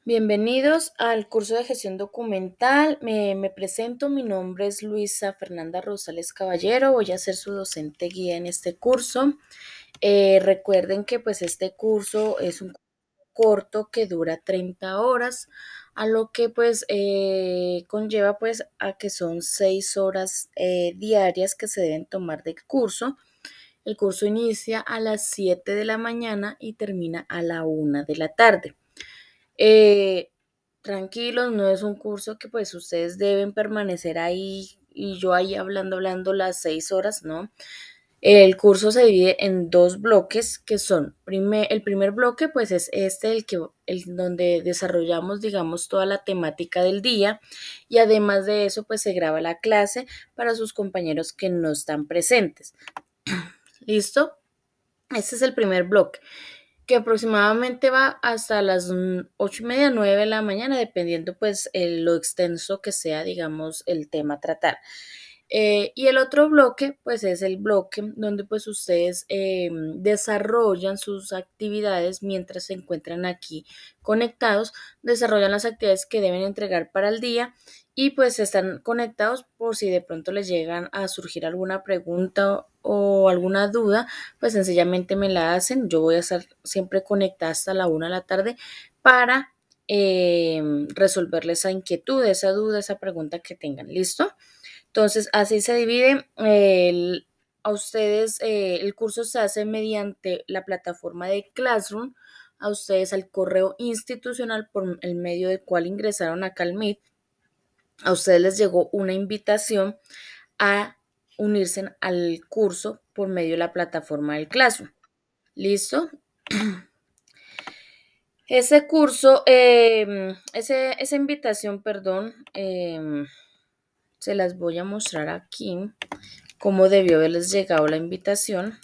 Bienvenidos al curso de gestión documental. Me presento, mi nombre es Luisa Fernanda Rosales Caballero, voy a ser su docente guía en este curso. Recuerden que pues este curso es un corto que dura 30 horas, a lo que pues conlleva pues a que son 6 horas diarias que se deben tomar del curso. El curso inicia a las 7 de la mañana y termina a la 1 de la tarde. Eh, Tranquilos, no es un curso que pues ustedes deben permanecer ahí y yo ahí hablando las 6 horas, ¿no? El curso se divide en dos bloques que son, el primer bloque pues es donde desarrollamos digamos toda la temática del día y además de eso pues se graba la clase para sus compañeros que no están presentes. ¿Listo? Este es el primer bloque que aproximadamente va hasta las 8:30, 9 de la mañana, dependiendo pues lo extenso que sea, digamos, el tema a tratar. Y el otro bloque, pues es el bloque donde pues ustedes desarrollan sus actividades mientras se encuentran aquí conectados, desarrollan las actividades que deben entregar para el día y pues están conectados por si de pronto les llegan a surgir alguna pregunta o alguna duda, pues sencillamente me la hacen. Yo voy a estar siempre conectada hasta la 1 de la tarde para resolverle esa inquietud, esa duda, esa pregunta que tengan. ¿Listo? Entonces, así se divide. A ustedes, el curso se hace mediante la plataforma de Classroom. A ustedes al correo institucional por el medio del cual ingresaron acá al Meet. A ustedes les llegó una invitación a unirse al curso por medio de la plataforma del Classroom. ¿Listo? Ese curso, esa invitación, perdón, se las voy a mostrar aquí, cómo debió haberles llegado la invitación.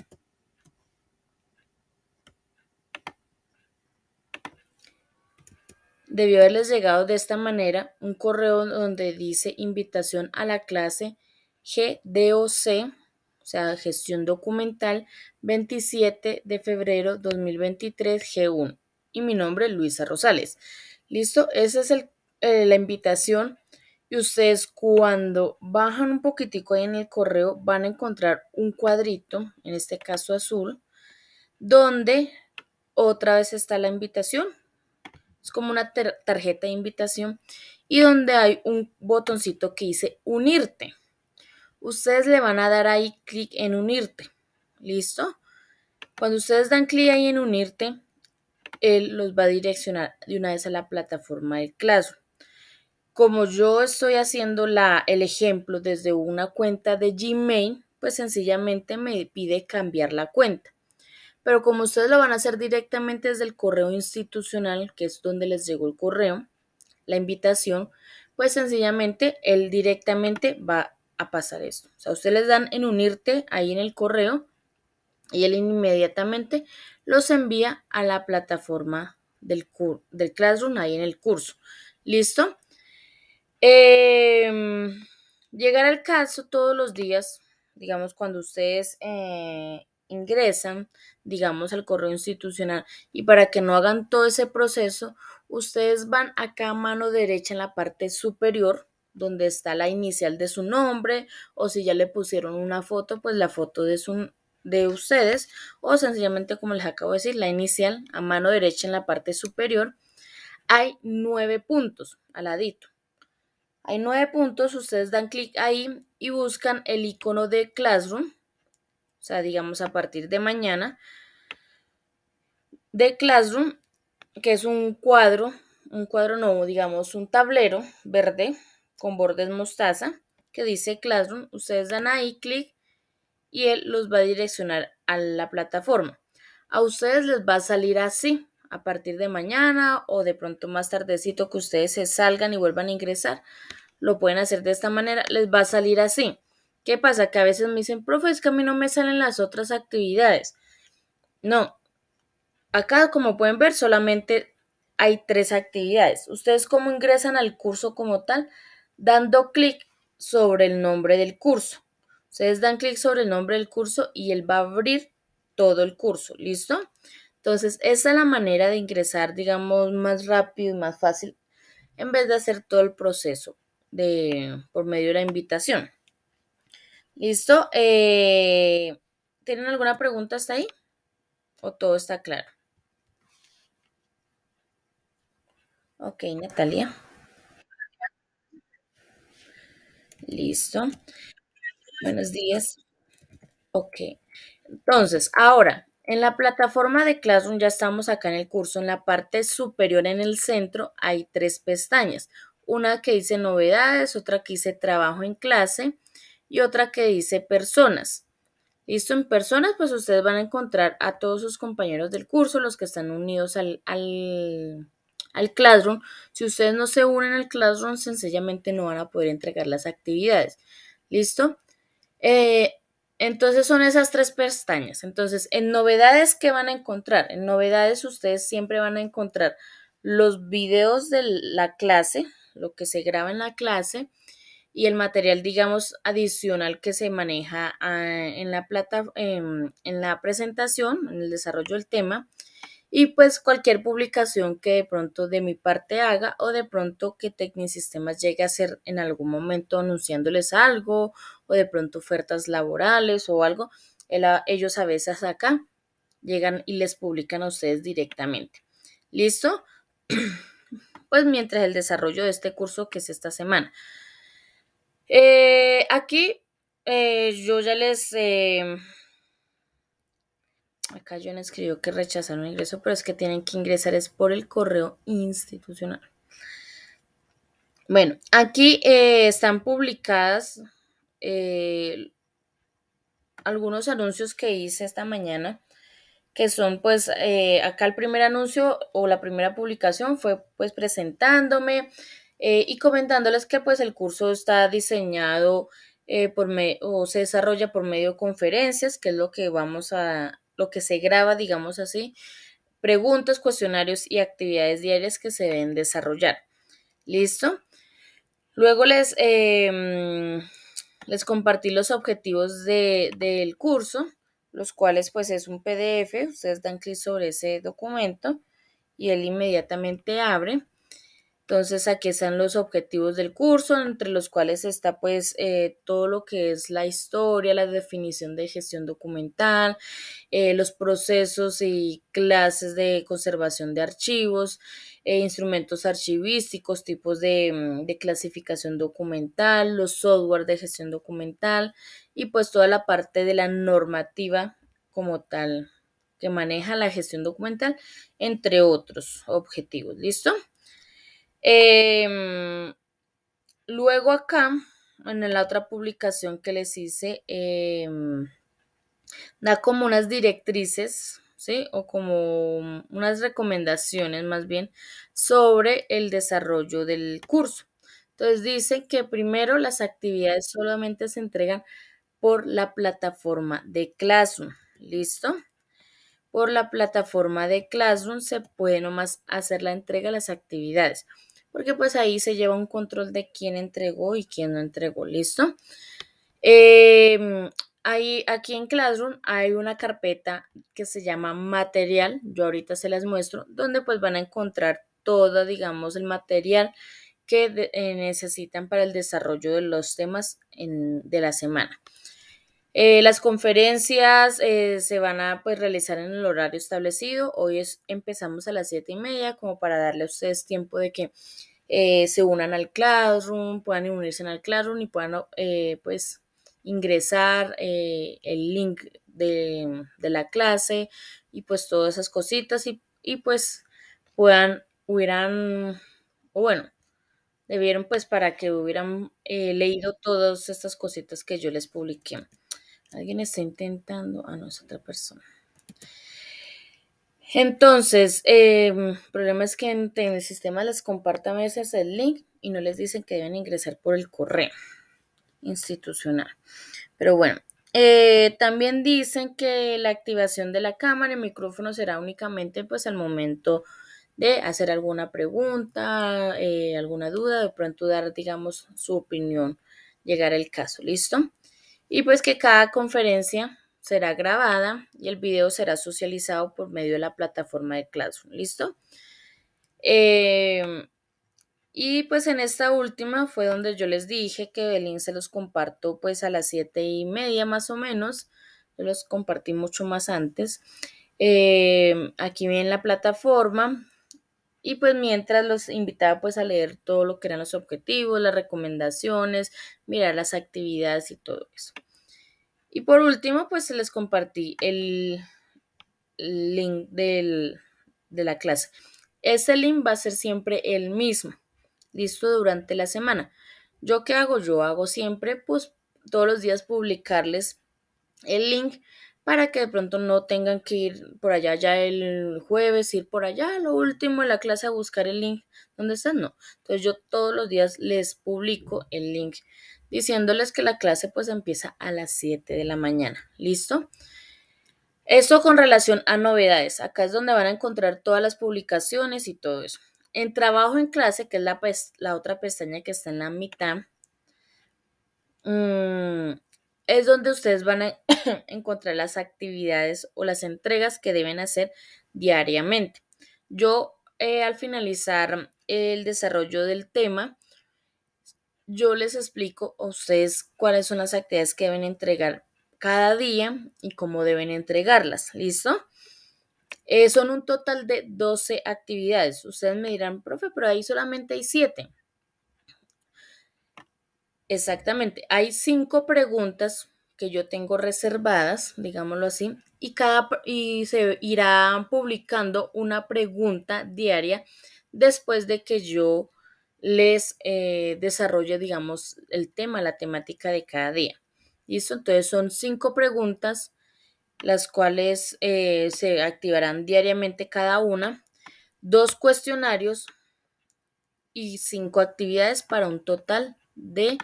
Debió haberles llegado de esta manera un correo donde dice invitación a la clase GDOC, o sea, gestión documental, 27 de febrero 2023, G1. Y mi nombre es Luisa Rosales. ¿Listo? Esa es la invitación. Y ustedes cuando bajan un poquitico ahí en el correo van a encontrar un cuadrito, en este caso azul, donde otra vez está la invitación. Es como una tarjeta de invitación y donde hay un botoncito que dice unirte. Ustedes le van a dar ahí clic en unirte. ¿Listo? Cuando ustedes dan clic ahí en unirte, él los va a direccionar de una vez a la plataforma del Classroom. Como yo estoy haciendo el ejemplo desde una cuenta de Gmail, pues sencillamente me pide cambiar la cuenta. Pero como ustedes lo van a hacer directamente desde el correo institucional, que es donde les llegó el correo, la invitación, pues sencillamente él directamente va a pasar esto. O sea, ustedes les dan en unirte ahí en el correo y él inmediatamente los envía a la plataforma del Classroom ahí en el curso. ¿Listo? Llegar al caso todos los días, digamos, cuando ustedes ingresan, digamos, al correo institucional y para que no hagan todo ese proceso, ustedes van acá a mano derecha en la parte superior donde está la inicial de su nombre o si ya le pusieron una foto, pues la foto de ustedes o sencillamente como les acabo de decir, la inicial a mano derecha en la parte superior. Hay 9 puntos al ladito. Hay 9 puntos, ustedes dan clic ahí y buscan el icono de Classroom, o sea, digamos a partir de mañana, de Classroom, que es un cuadro no, digamos un tablero verde con bordes mostaza que dice Classroom, ustedes dan ahí clic y él los va a direccionar a la plataforma. A ustedes les va a salir así a partir de mañana o de pronto más tardecito que ustedes se salgan y vuelvan a ingresar. Lo pueden hacer de esta manera, les va a salir así. ¿Qué pasa? Que a veces me dicen, profe, es que a mí no me salen las otras actividades. No, acá como pueden ver solamente hay 3 actividades. Ustedes cómo ingresan al curso como tal, dando clic sobre el nombre del curso. Ustedes dan clic sobre el nombre del curso y él va a abrir todo el curso, ¿listo? Entonces, esa es la manera de ingresar, digamos, más rápido y más fácil, en vez de hacer todo el proceso por medio de la invitación. ¿Listo? ¿Tienen alguna pregunta hasta ahí? ¿O todo está claro? Ok, Natalia. Listo. Buenos días. Ok. Entonces, ahora, en la plataforma de Classroom ya estamos acá en el curso. En la parte superior en el centro hay tres pestañas. Una que dice novedades, otra que dice trabajo en clase y otra que dice personas. Listo, en personas, pues ustedes van a encontrar a todos sus compañeros del curso, los que están unidos al Classroom. Si ustedes no se unen al Classroom, sencillamente no van a poder entregar las actividades. ¿Listo? Eh, entonces son esas tres pestañas. Entonces, en novedades, ¿qué van a encontrar? En novedades ustedes siempre van a encontrar los videos de la clase, lo que se graba en la clase y el material, digamos, adicional que se maneja en la presentación, en el desarrollo del tema. Y pues cualquier publicación que de pronto de mi parte haga o de pronto que Tecnisistemas llegue a hacer en algún momento anunciándoles algo o de pronto ofertas laborales o algo, ellos a veces acá llegan y les publican a ustedes directamente. ¿Listo? Pues mientras el desarrollo de este curso que es esta semana. Aquí yo ya acá yo no escribió que rechazaron el ingreso, pero es que tienen que ingresar es por el correo institucional. Bueno, aquí están publicadas algunos anuncios que hice esta mañana, que son pues acá el primer anuncio o la primera publicación fue pues presentándome y comentándoles que pues el curso está diseñado o se desarrolla por medio de conferencias, que es lo que se graba, digamos así, preguntas, cuestionarios y actividades diarias que se deben desarrollar. ¿Listo? Luego les compartí los objetivos del curso, los cuales pues es un PDF, ustedes dan clic sobre ese documento y él inmediatamente abre. Entonces aquí están los objetivos del curso, entre los cuales está pues todo lo que es la historia, la definición de gestión documental, los procesos y clases de conservación de archivos, instrumentos archivísticos, tipos de clasificación documental, los software de gestión documental y pues toda la parte de la normativa como tal que maneja la gestión documental, entre otros objetivos. ¿Listo? Luego acá, en la otra publicación que les hice, da como unas directrices, ¿sí? O como unas recomendaciones más bien sobre el desarrollo del curso. Entonces dice que primero las actividades solamente se entregan por la plataforma de Classroom. ¿Listo? Por la plataforma de Classroom se puede nomás hacer la entrega de las actividades, porque pues ahí se lleva un control de quién entregó y quién no entregó. ¿Listo? Aquí en Classroom hay una carpeta que se llama material, yo ahorita se las muestro, donde pues van a encontrar todo, digamos, el material que necesitan para el desarrollo de los temas de la semana. Las conferencias se van a pues, realizar en el horario establecido. Hoy empezamos a las 7:30 como para darle a ustedes tiempo de que se unan al Classroom, puedan unirse al Classroom y puedan pues ingresar el link de la clase y pues todas esas cositas y pues o bueno, debieron pues para que hubieran leído todas estas cositas que yo les publiqué. Alguien está intentando, no es otra persona. Entonces, el problema es que en el sistema les comparta a veces el link y no les dicen que deben ingresar por el correo institucional. Pero bueno, también dicen que la activación de la cámara y micrófono será únicamente pues al momento de hacer alguna pregunta, alguna duda, de pronto dar, digamos, su opinión, llegar al caso, ¿listo? Y pues que cada conferencia será grabada y el video será socializado por medio de la plataforma de Classroom. ¿Listo? Eh, y pues en esta última fue donde yo les dije que el link se los comparto pues a las 7:30 más o menos. Yo los compartí mucho más antes. Aquí viene la plataforma. Y pues mientras los invitaba pues a leer todo lo que eran los objetivos, las recomendaciones, mirar las actividades y todo eso. Y por último pues se les compartí el link de la clase. Ese link va a ser siempre el mismo, listo, durante la semana. ¿Yo qué hago? Yo hago siempre pues todos los días publicarles el link para que de pronto no tengan que ir por allá ya el jueves, ir por allá lo último de la clase a buscar el link. ¿Dónde están? No. Entonces yo todos los días les publico el link diciéndoles que la clase pues empieza a las 7 de la mañana. ¿Listo? Eso con relación a novedades. Acá es donde van a encontrar todas las publicaciones y todo eso. En trabajo en clase, que es la otra pestaña que está en la mitad, mm, es donde ustedes van a encontrar las actividades o las entregas que deben hacer diariamente. Yo, al finalizar el desarrollo del tema, yo les explico a ustedes cuáles son las actividades que deben entregar cada día y cómo deben entregarlas. ¿Listo? Son un total de 12 actividades. Ustedes me dirán, profe, pero ahí solamente hay 7. Exactamente, hay 5 preguntas que yo tengo reservadas, digámoslo así, y se irá publicando una pregunta diaria después de que yo les desarrolle, digamos, el tema, la temática de cada día. ¿Listo? Entonces son 5 preguntas, las cuales se activarán diariamente cada una, 2 cuestionarios y 5 actividades para un total de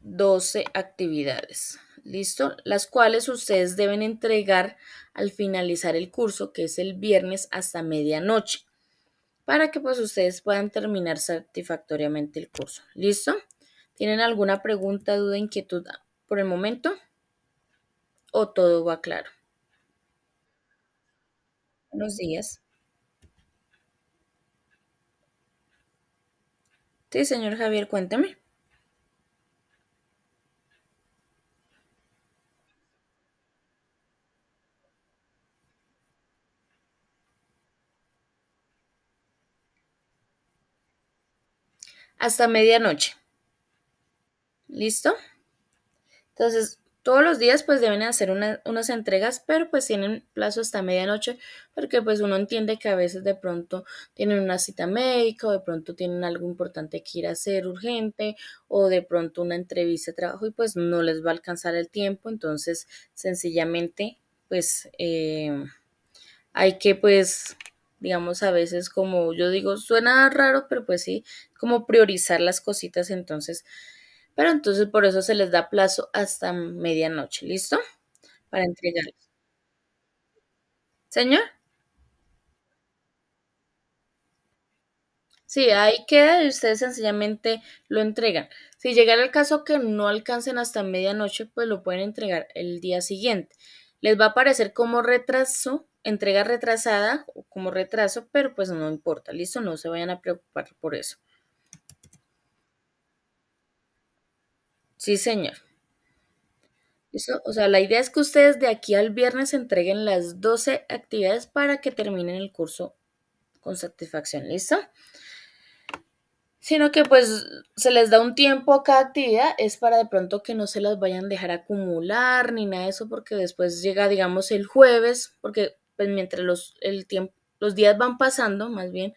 12 actividades. ¿Listo? Las cuales ustedes deben entregar al finalizar el curso, que es el viernes hasta medianoche, para que pues ustedes puedan terminar satisfactoriamente el curso. ¿Listo? ¿Tienen alguna pregunta, duda, inquietud por el momento? ¿O todo va claro? Buenos días. Sí, señor Javier, cuéntame. Hasta medianoche. ¿Listo? Entonces, todos los días pues deben hacer unas entregas, pero pues tienen plazo hasta medianoche, porque pues uno entiende que a veces de pronto tienen una cita médica o de pronto tienen algo importante que ir a hacer urgente o de pronto una entrevista de trabajo y pues no les va a alcanzar el tiempo, entonces sencillamente pues hay que pues digamos a veces como yo digo, suena raro, pero pues sí, como priorizar las cositas entonces, pero entonces por eso se les da plazo hasta medianoche, ¿listo? Para entregarlos. Señor, sí, ahí queda y ustedes sencillamente lo entregan. Si llegara el caso que no alcancen hasta medianoche, pues lo pueden entregar el día siguiente. Les va a aparecer como retraso, entrega retrasada o como retraso, pero pues no importa, ¿listo? No se vayan a preocupar por eso. Sí, señor. ¿Listo? O sea, la idea es que ustedes de aquí al viernes entreguen las 12 actividades para que terminen el curso con satisfacción. ¿Listo? Sino que pues se les da un tiempo a cada actividad, es para de pronto que no se las vayan a dejar acumular ni nada de eso, porque después llega, digamos, el jueves, porque pues mientras los días van pasando, más bien,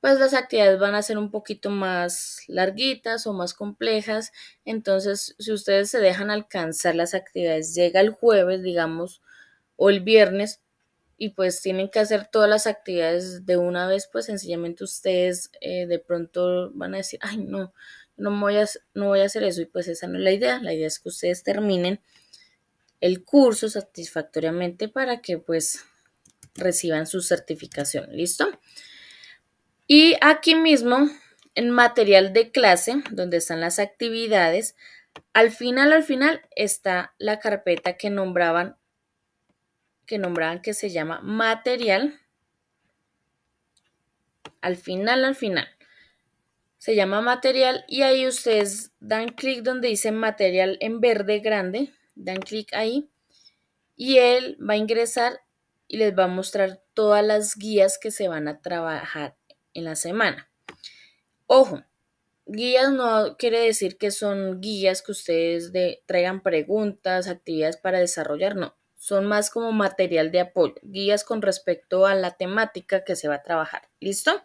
pues las actividades van a ser un poquito más larguitas o más complejas. Entonces, si ustedes se dejan alcanzar las actividades, llega el jueves, digamos, o el viernes, y pues tienen que hacer todas las actividades de una vez, pues sencillamente ustedes de pronto van a decir, ay, no, no voy a hacer eso, y pues esa no es la idea es que ustedes terminen el curso satisfactoriamente para que pues reciban su certificación, ¿listo? Y aquí mismo, en material de clase, donde están las actividades, Al final está la carpeta que nombraban que se llama material. Al final, se llama material y ahí ustedes dan clic donde dice material en verde grande, dan clic ahí y él va a ingresar y les va a mostrar todas las guías que se van a trabajar en la semana. Ojo, guías no quiere decir que son guías que ustedes traigan preguntas, actividades para desarrollar, no. Son más como material de apoyo, guías con respecto a la temática que se va a trabajar. ¿Listo?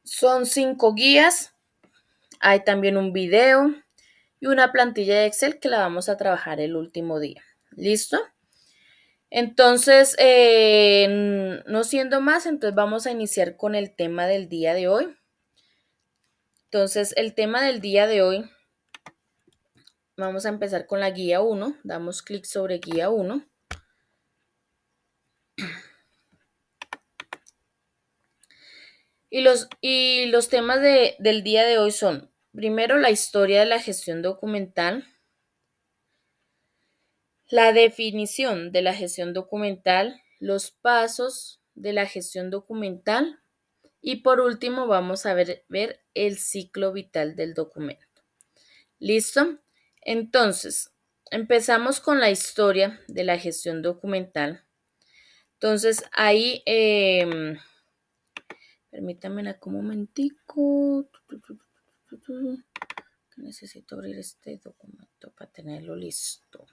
Son 5 guías. Hay también un video y una plantilla de Excel que la vamos a trabajar el último día. ¿Listo? Entonces, no siendo más, entonces vamos a iniciar con el tema del día de hoy. Entonces, el tema del día de hoy, vamos a empezar con la guía 1. Damos clic sobre guía 1. Y los temas del día de hoy son, primero, la historia de la gestión documental, la definición de la gestión documental, los pasos de la gestión documental y por último vamos a ver el ciclo vital del documento. ¿Listo? Entonces, empezamos con la historia de la gestión documental. Entonces, ahí, permítanme un momentico. Necesito abrir este documento para tenerlo listo.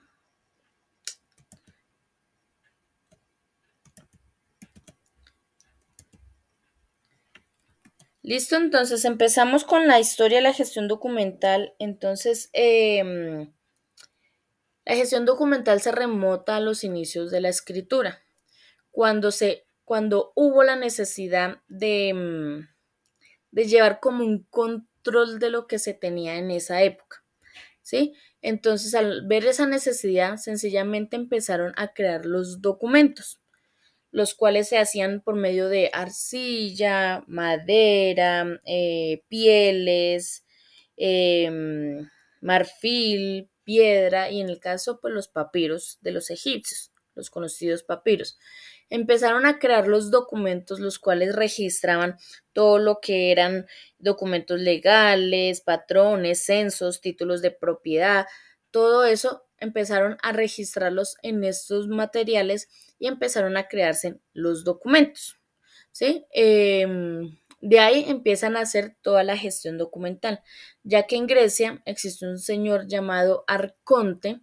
Listo, entonces empezamos con la historia de la gestión documental. Entonces, la gestión documental se remota a los inicios de la escritura, cuando hubo la necesidad de llevar como un control de lo que se tenía en esa época, ¿sí? Entonces, al ver esa necesidad, sencillamente empezaron a crear los documentos, los cuales se hacían por medio de arcilla, madera, pieles, marfil, piedra y en el caso pues los papiros de los egipcios, los conocidos papiros. Empezaron a crear los documentos los cuales registraban todo lo que eran documentos legales, patrones, censos, títulos de propiedad, todo eso empezaron a registrarlos en estos materiales y empezaron a crearse los documentos, ¿sí? De ahí empiezan a hacer toda la gestión documental, ya que en Grecia existe un señor llamado Arconte,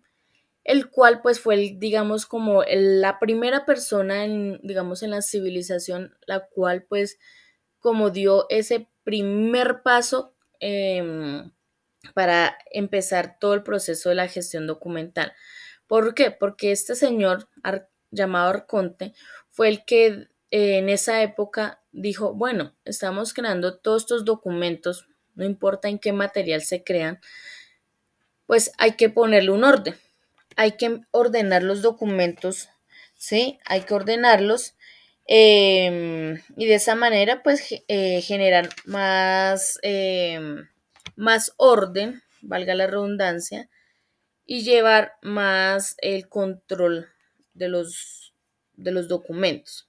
el cual pues fue, digamos, como la primera persona digamos, en la civilización, la cual pues como dio ese primer paso para empezar todo el proceso de la gestión documental. ¿Por qué? Porque este señor llamado Arconte fue el que en esa época dijo, bueno, estamos creando todos estos documentos, no importa en qué material se crean, pues hay que ponerle un orden, hay que ordenar los documentos, ¿sí? Hay que ordenarlos y de esa manera pues generar más orden, valga la redundancia, y llevar más el control de los documentos.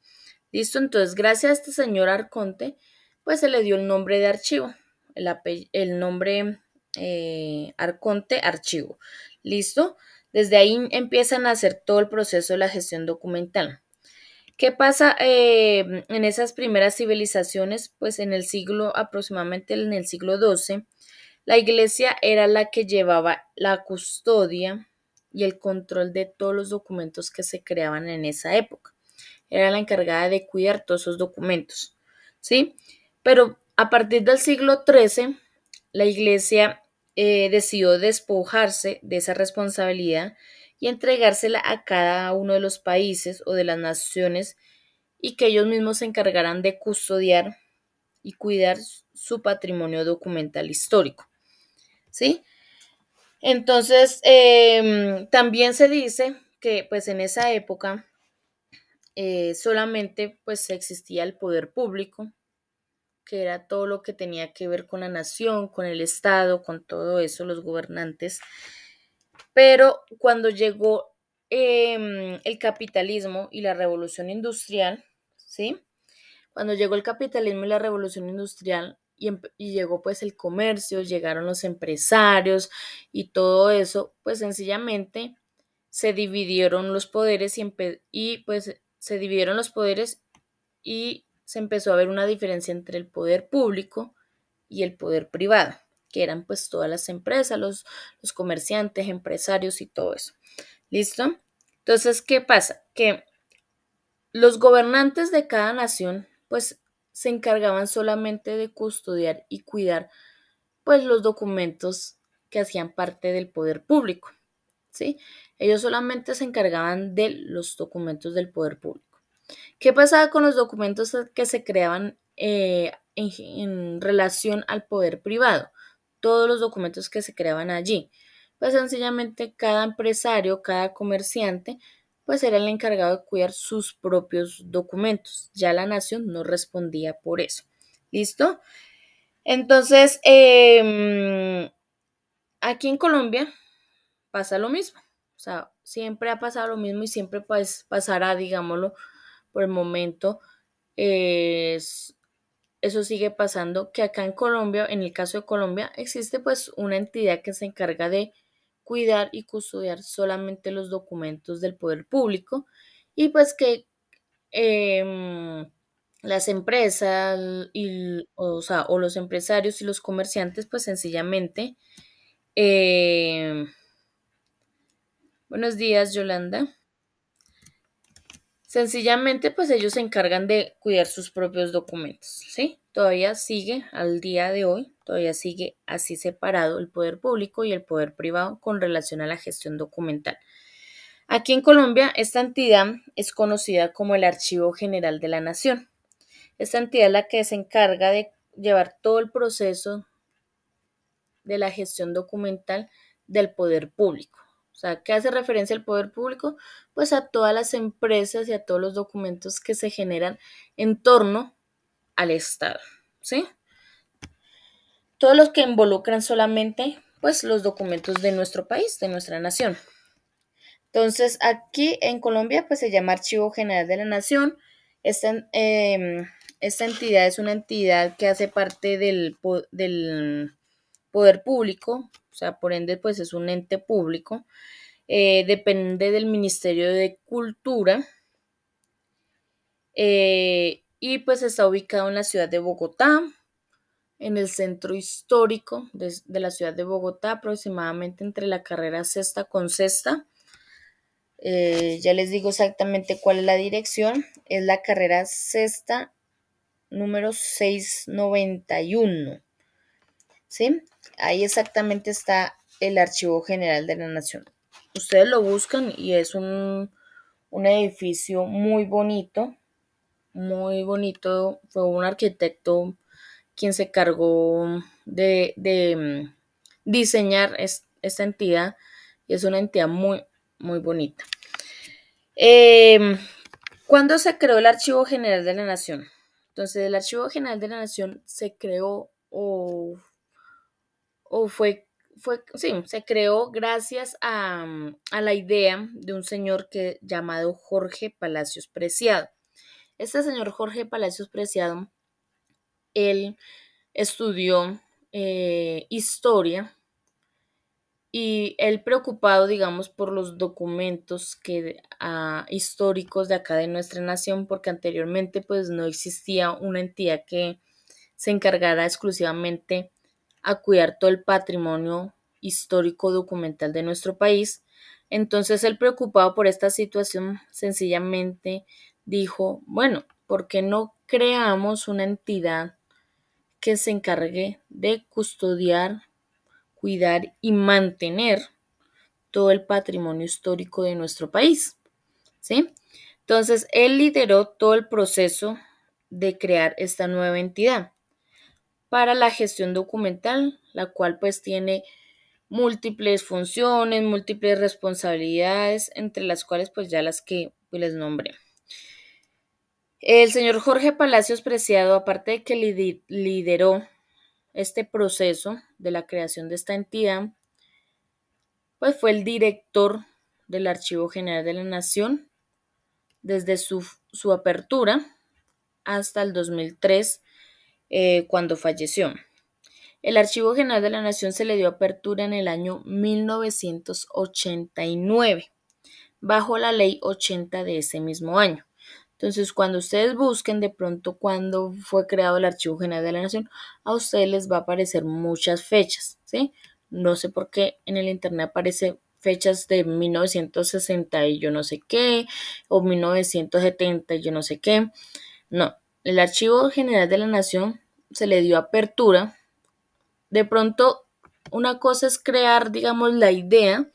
¿Listo? Entonces, gracias a este señor Arconte, pues se le dio el nombre de archivo, el nombre Arconte Archivo. ¿Listo? Desde ahí empiezan a hacer todo el proceso de la gestión documental. ¿Qué pasa en esas primeras civilizaciones? Pues aproximadamente en el siglo XII, la iglesia era la que llevaba la custodia y el control de todos los documentos que se creaban en esa época. Era la encargada de cuidar todos esos documentos, ¿sí? Pero a partir del siglo XIII, la iglesia decidió despojarse de esa responsabilidad y entregársela a cada uno de los países o de las naciones y que ellos mismos se encargaran de custodiar y cuidar su patrimonio documental histórico, ¿sí? Entonces, también se dice que pues en esa época solamente pues existía el poder público, que era todo lo que tenía que ver con la nación, con el Estado, con todo eso, los gobernantes. Pero cuando llegó el capitalismo y la revolución industrial, ¿sí? Cuando llegó el capitalismo y la revolución industrial y llegó pues el comercio, llegaron los empresarios y todo eso, pues sencillamente se dividieron los poderes y pues se dividieron los poderes y se empezó a ver una diferencia entre el poder público y el poder privado, que eran pues todas las empresas, los comerciantes, empresarios y todo eso. ¿Listo? Entonces, ¿qué pasa? Que los gobernantes de cada nación pues se encargaban solamente de custodiar y cuidar pues los documentos que hacían parte del poder público, ¿sí? Ellos solamente se encargaban de los documentos del poder público. ¿Qué pasaba con los documentos que se creaban en relación al poder privado? Todos los documentos que se creaban allí. Pues sencillamente cada empresario, cada comerciante, pues era el encargado de cuidar sus propios documentos. Ya la nación no respondía por eso. ¿Listo? Entonces, aquí en Colombia pasa lo mismo. O sea, siempre ha pasado lo mismo y siempre pues, pasará, digámoslo, por el momento. Eso sigue pasando, que acá en Colombia, en el caso de Colombia, existe pues una entidad que se encarga de cuidar y custodiar solamente los documentos del poder público y pues que las empresas o los empresarios y los comerciantes pues sencillamente buenos días, Yolanda. Sencillamente, pues ellos se encargan de cuidar sus propios documentos, ¿sí? Todavía sigue, al día de hoy, todavía sigue así separado el poder público y el poder privado con relación a la gestión documental. Aquí en Colombia, esta entidad es conocida como el Archivo General de la Nación. Esta entidad es la que se encarga de llevar todo el proceso de la gestión documental del poder público. O sea, ¿qué hace referencia al poder público? Pues a todas las empresas y a todos los documentos que se generan en torno al Estado, ¿sí? Todos los que involucran solamente, pues, los documentos de nuestro país, de nuestra nación. Entonces, aquí en Colombia, pues, se llama Archivo General de la Nación. Esta entidad es una entidad que hace parte del poder público, o sea, por ende, pues, es un ente público. Depende del Ministerio de Cultura y pues está ubicado en la ciudad de Bogotá, en el centro histórico de la ciudad de Bogotá, aproximadamente entre la carrera Sexta con Sexta. Ya les digo exactamente cuál es la dirección, es la carrera Sexta número 691, ¿sí? Ahí exactamente está el Archivo General de la Nación. Ustedes lo buscan y es un edificio muy bonito, muy bonito. Fue un arquitecto quien se cargó de diseñar esta entidad y es una entidad muy, muy bonita. ¿Cuándo se creó el Archivo General de la Nación? Entonces, el Archivo General de la Nación se creó o sí, se creó gracias a la idea de un señor llamado Jorge Palacios Preciado. Este señor Jorge Palacios Preciado, él estudió historia y él preocupado, digamos, por los documentos históricos de acá de nuestra nación, porque anteriormente pues no existía una entidad que se encargara exclusivamente a cuidar todo el patrimonio histórico documental de nuestro país. Entonces él, preocupado por esta situación, sencillamente dijo, bueno, ¿por qué no creamos una entidad que se encargue de custodiar, cuidar y mantener todo el patrimonio histórico de nuestro país? ¿Sí? Entonces, él lideró todo el proceso de crear esta nueva entidad para la gestión documental, la cual pues tiene múltiples funciones, múltiples responsabilidades, entre las cuales pues ya las que pues, les nombré. El señor Jorge Palacios Preciado, aparte de que lideró este proceso de la creación de esta entidad, pues fue el director del Archivo General de la Nación desde su apertura hasta el 2003, cuando falleció. El Archivo General de la Nación se le dio apertura en el año 1989, bajo la Ley 80 de ese mismo año. Entonces, cuando ustedes busquen de pronto cuándo fue creado el Archivo General de la Nación, a ustedes les va a aparecer muchas fechas, ¿sí? No sé por qué en el internet aparece fechas de 1960 y yo no sé qué, o 1970 y yo no sé qué. No, el Archivo General de la Nación se le dio apertura. De pronto, una cosa es crear, digamos, la idea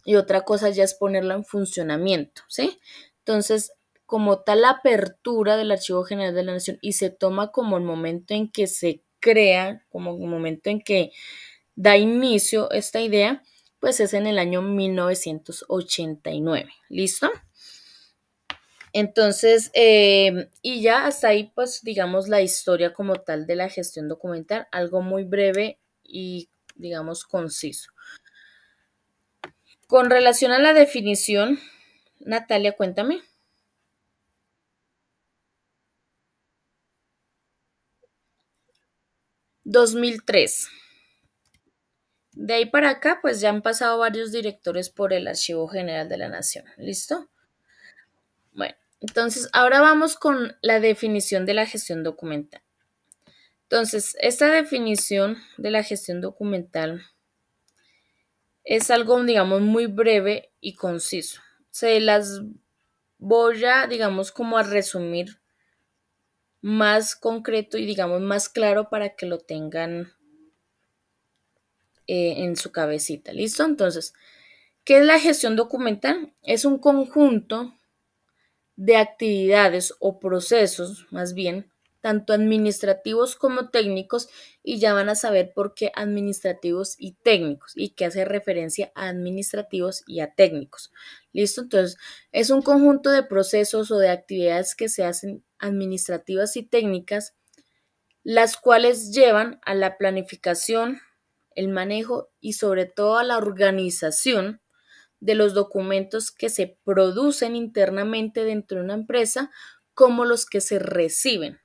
y otra cosa ya es ponerla en funcionamiento, ¿sí? Entonces, como tal la apertura del Archivo General de la Nación y se toma como el momento en que se crea, como el momento en que da inicio esta idea, pues es en el año 1989. ¿Listo? Entonces, y ya hasta ahí, pues digamos la historia como tal de la gestión documental, algo muy breve y digamos conciso. Con relación a la definición, Natalia, cuéntame. 2003. De ahí para acá, pues ya han pasado varios directores por el Archivo General de la Nación. ¿Listo? Bueno, entonces ahora vamos con la definición de la gestión documental. Entonces, esta definición de la gestión documental es algo, digamos, muy breve y conciso. Se las voy a, digamos, como a resumir más concreto y, digamos, más claro para que lo tengan en su cabecita. ¿Listo? Entonces, ¿qué es la gestión documental? Es un conjunto de actividades o procesos, más bien, tanto administrativos como técnicos, y ya van a saber por qué administrativos y técnicos, y que hace referencia a administrativos y a técnicos. ¿Listo? Entonces, es un conjunto de procesos o de actividades que se hacen administrativas y técnicas, las cuales llevan a la planificación, el manejo y sobre todo a la organización de los documentos que se producen internamente dentro de una empresa como los que se reciben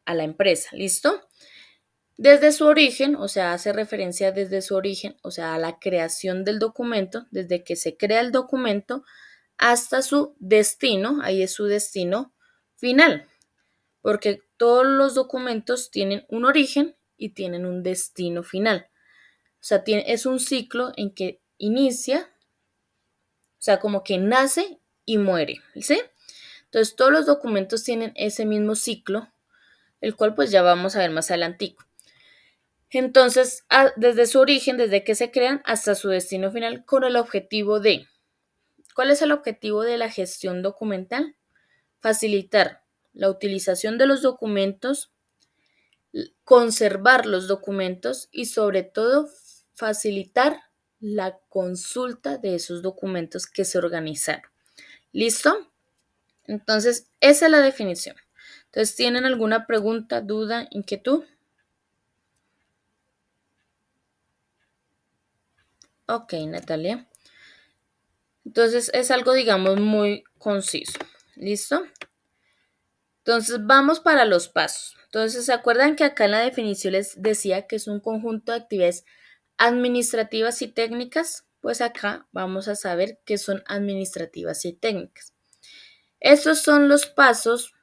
a la empresa. ¿Listo? Desde su origen, o sea, hace referencia desde su origen, o sea, a la creación del documento, desde que se crea el documento hasta su destino, ahí es su destino final, porque todos los documentos tienen un origen y tienen un destino final. O sea, es un ciclo en que inicia, o sea, como que nace y muere, ¿sí? Entonces, todos los documentos tienen ese mismo ciclo, el cual pues ya vamos a ver más adelante. Entonces, desde su origen, desde que se crean hasta su destino final, con el objetivo de, ¿cuál es el objetivo de la gestión documental? Facilitar la utilización de los documentos, conservar los documentos y sobre todo facilitar la consulta de esos documentos que se organizaron. ¿Listo? Entonces, esa es la definición. Entonces, ¿tienen alguna pregunta, duda, inquietud? Ok, Natalia. Entonces, es algo, digamos, muy conciso. ¿Listo? Entonces, vamos para los pasos. Entonces, ¿se acuerdan que acá en la definición les decía que es un conjunto de actividades administrativas y técnicas? Pues acá vamos a saber qué son administrativas y técnicas. Estos son los pasos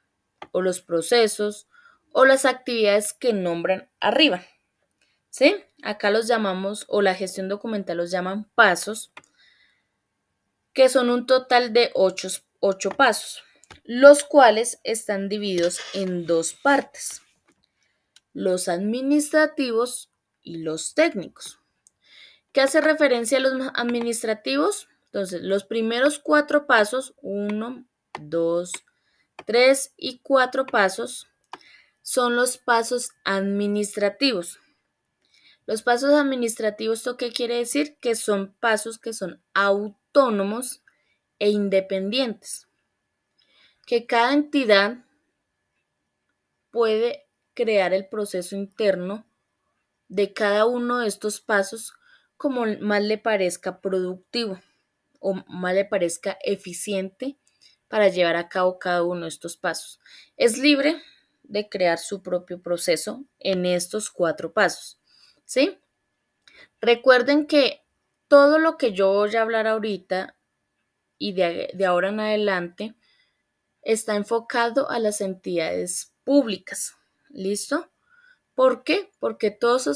o los procesos o las actividades que nombran arriba. ¿Sí? Acá los llamamos, o la gestión documental los llaman pasos, que son un total de 8 pasos, los cuales están divididos en dos partes, los administrativos y los técnicos. ¿Qué hace referencia a los administrativos? Entonces, los primeros 4 pasos, 1, 2, 3 y 4 pasos, son los pasos administrativos. Los pasos administrativos, ¿esto qué quiere decir? Que son pasos que son autónomos e independientes. Que cada entidad puede crear el proceso interno de cada uno de estos pasos como más le parezca productivo o más le parezca eficiente para llevar a cabo cada uno de estos pasos. Es libre de crear su propio proceso en estos 4 pasos, ¿sí? Recuerden que todo lo que yo voy a hablar ahorita y de ahora en adelante está enfocado a las entidades públicas. ¿Listo? ¿Por qué? Porque todos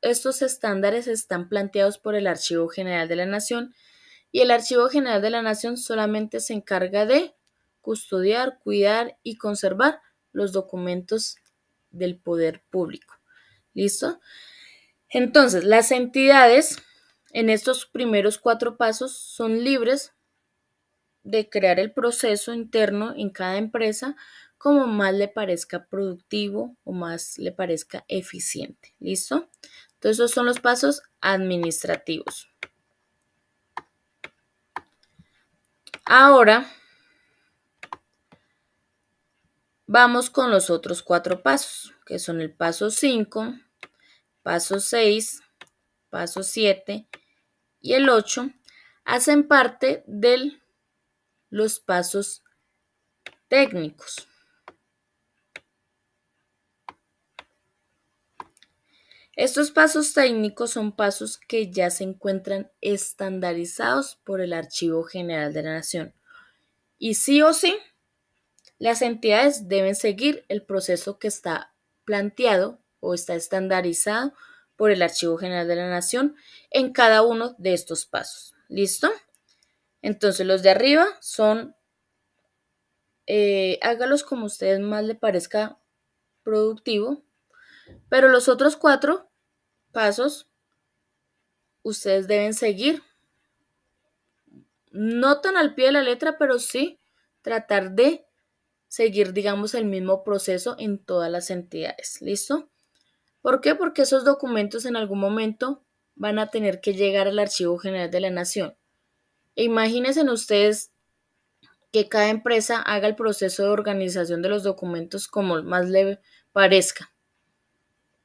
estos estándares están planteados por el Archivo General de la Nación y el Archivo General de la Nación solamente se encarga de custodiar, cuidar y conservar los documentos del poder público. ¿Listo? Entonces, las entidades en estos primeros 4 pasos son libres de crear el proceso interno en cada empresa como más le parezca productivo o más le parezca eficiente. ¿Listo? Entonces, esos son los pasos administrativos. Ahora vamos con los otros 4 pasos, que son el paso 5, paso 6, paso 7 y el 8. Hacen parte de los pasos técnicos. Estos pasos técnicos son pasos que ya se encuentran estandarizados por el Archivo General de la Nación. Y sí o sí, las entidades deben seguir el proceso que está planteado o está estandarizado por el Archivo General de la Nación en cada uno de estos pasos. ¿Listo? Entonces los de arriba son, hágalos como a ustedes más le parezca productivo, pero los otros 4 pasos ustedes deben seguir, no tan al pie de la letra, pero sí tratar de seguir, digamos, el mismo proceso en todas las entidades. ¿Listo? ¿Por qué? Porque esos documentos en algún momento van a tener que llegar al Archivo General de la Nación. E imagínense ustedes que cada empresa haga el proceso de organización de los documentos como más le parezca.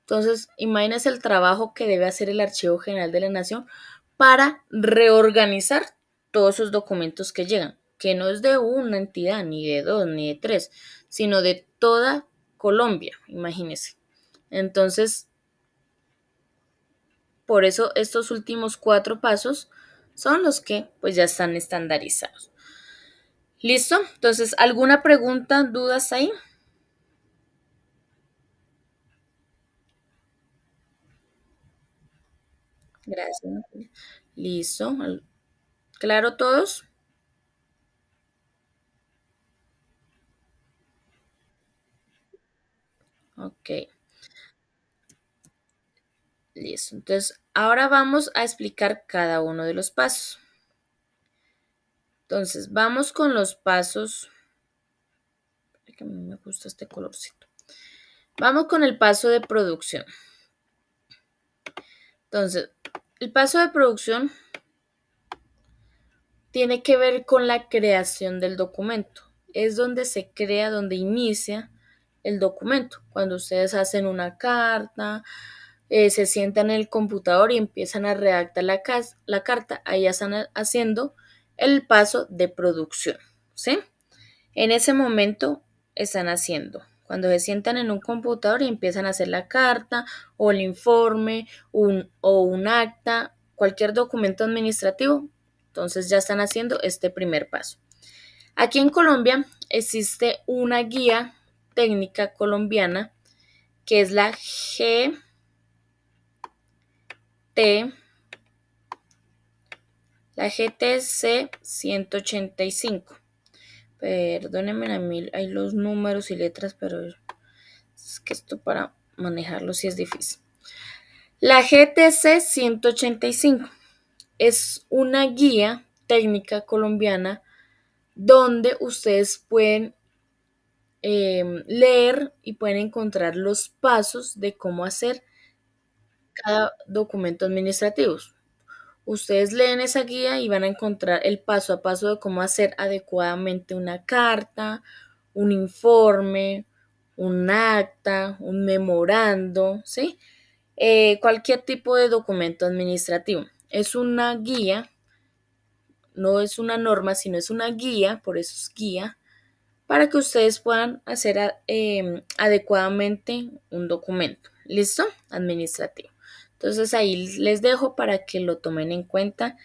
Entonces, imagínense el trabajo que debe hacer el Archivo General de la Nación para reorganizar todos esos documentos que llegan, que no es de una entidad, ni de 2, ni de 3, sino de toda Colombia, imagínense. Entonces, por eso estos últimos 4 pasos son los que pues ya están estandarizados. ¿Listo? Entonces, ¿alguna pregunta, dudas ahí? Gracias. Listo. ¿Claro todos? Ok, listo. Entonces, ahora vamos a explicar cada uno de los pasos. Entonces, vamos con los pasos. Que a mí me gusta este colorcito. Vamos con el paso de producción. Entonces, el paso de producción tiene que ver con la creación del documento. Es donde se crea, donde inicia el documento. Cuando ustedes hacen una carta, se sientan en el computador y empiezan a redactar la carta, ahí ya están haciendo el paso de producción, ¿sí? En ese momento están haciendo. Cuando se sientan en un computador y empiezan a hacer la carta o el informe o un acta, cualquier documento administrativo, entonces ya están haciendo este primer paso. Aquí en Colombia existe una guía técnica colombiana que es la GTC 185. Perdónenme a mí, hay los números y letras, pero es que esto para manejarlo sí es difícil. La GTC 185 es una guía técnica colombiana donde ustedes pueden leer y pueden encontrar los pasos de cómo hacer cada documento administrativo. Ustedes leen esa guía y van a encontrar el paso a paso de cómo hacer adecuadamente una carta, un informe, un acta, un memorando, ¿sí? Cualquier tipo de documento administrativo. Es una guía, no es una norma, sino es una guía, por eso es guía, para que ustedes puedan hacer adecuadamente un documento. ¿Listo? Administrativo. Entonces ahí les dejo para que lo tomen en cuenta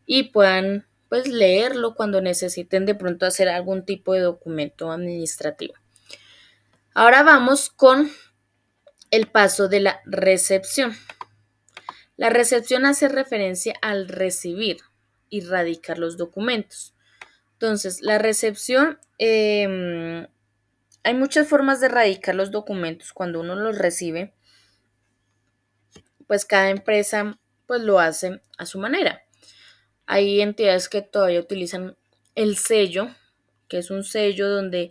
y puedan pues leerlo cuando necesiten de pronto hacer algún tipo de documento administrativo. Ahora vamos con el paso de la recepción. La recepción hace referencia al recibir y radicar los documentos. Entonces, la recepción, hay muchas formas de radicar los documentos cuando uno los recibe, pues cada empresa pues lo hace a su manera. Hay entidades que todavía utilizan el sello, que es un sello donde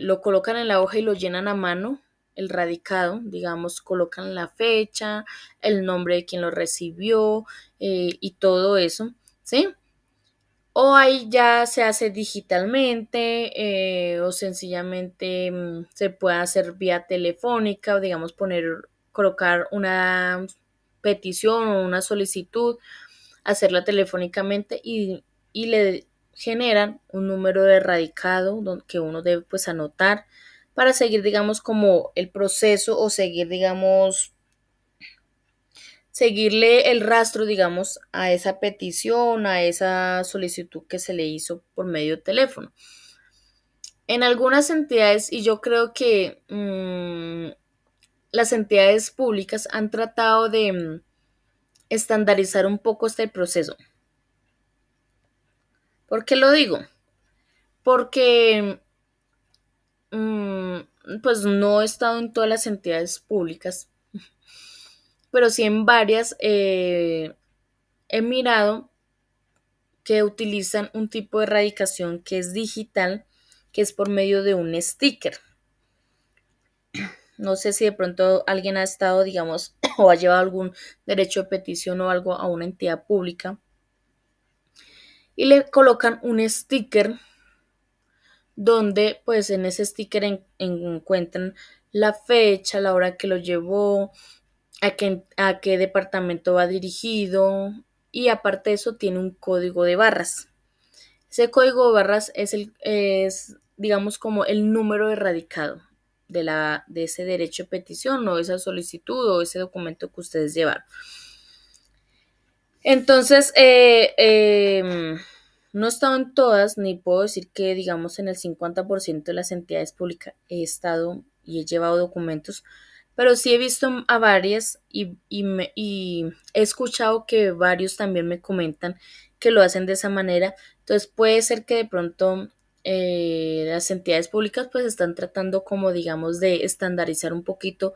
lo colocan en la hoja y lo llenan a mano, el radicado, digamos, colocan la fecha, el nombre de quien lo recibió y todo eso, ¿sí? O ahí ya se hace digitalmente o sencillamente se puede hacer vía telefónica o digamos colocar una petición o una solicitud, hacerla telefónicamente y le generan un número de radicado que uno debe pues anotar para seguir digamos como el proceso o seguir digamos seguirle el rastro, digamos, a esa petición, a esa solicitud que se le hizo por medio de teléfono. En algunas entidades, y yo creo que las entidades públicas han tratado de estandarizar un poco este proceso. ¿Por qué lo digo? Porque pues no he estado en todas las entidades públicas, pero sí en varias he mirado que utilizan un tipo de erradicación que es digital, que es por medio de un sticker. No sé si de pronto alguien ha estado, digamos, o ha llevado algún derecho de petición o algo a una entidad pública y le colocan un sticker donde pues en ese sticker encuentran la fecha, la hora que lo llevó, a qué departamento va dirigido y aparte de eso tiene un código de barras. Ese código de barras es digamos, como el número erradicado de ese derecho de petición o esa solicitud o ese documento que ustedes llevaron. Entonces, no he estado en todas, ni puedo decir que, digamos, en el 50% de las entidades públicas he estado y he llevado documentos, pero sí he visto a varias y he escuchado que varios también me comentan que lo hacen de esa manera. Entonces puede ser que de pronto las entidades públicas pues están tratando como digamos de estandarizar un poquito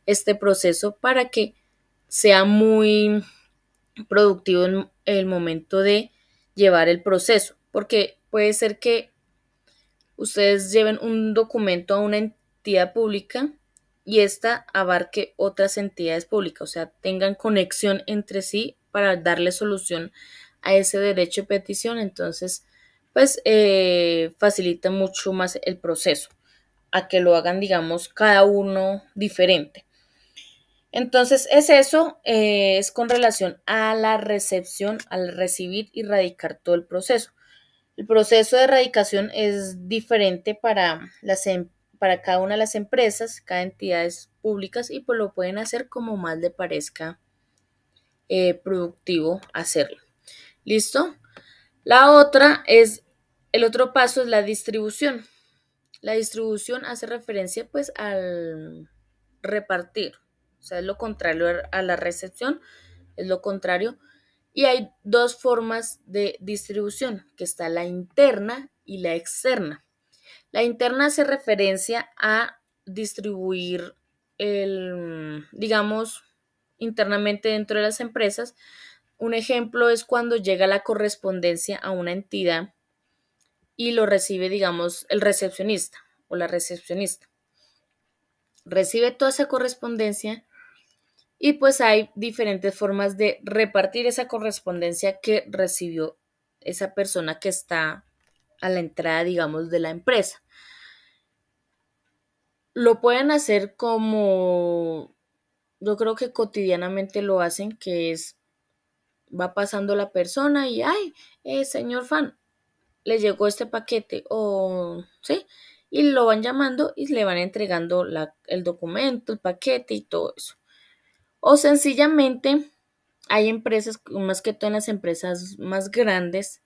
este proceso para que sea muy productivo en el momento de llevar el proceso, porque puede ser que ustedes lleven un documento a una entidad pública y ésta abarque otras entidades públicas, o sea, tengan conexión entre sí para darle solución a ese derecho de petición, entonces, pues facilita mucho más el proceso, a que lo hagan, digamos, cada uno diferente. Entonces, es eso, es con relación a la recepción, al recibir y radicar todo el proceso. El proceso de erradicación es diferente para cada una de las empresas, cada entidades públicas y pues lo pueden hacer como más le parezca productivo hacerlo. ¿Listo? El otro paso es la distribución. La distribución hace referencia pues al repartir, o sea, es lo contrario a la recepción, es lo contrario. Y hay dos formas de distribución, que está la interna y la externa. La interna hace referencia a distribuir digamos, internamente dentro de las empresas. Un ejemplo es cuando llega la correspondencia a una entidad y lo recibe, digamos, el recepcionista o la recepcionista. Recibe toda esa correspondencia y pues hay diferentes formas de repartir esa correspondencia que recibió esa persona que está a la entrada, digamos, de la empresa. Lo pueden hacer como yo creo que cotidianamente lo hacen, que es va pasando la persona y, ay, señor fan, le llegó este paquete o, ¿sí? Y lo van llamando y le van entregando el documento, el paquete y todo eso. O sencillamente hay empresas, más que todo en las empresas más grandes,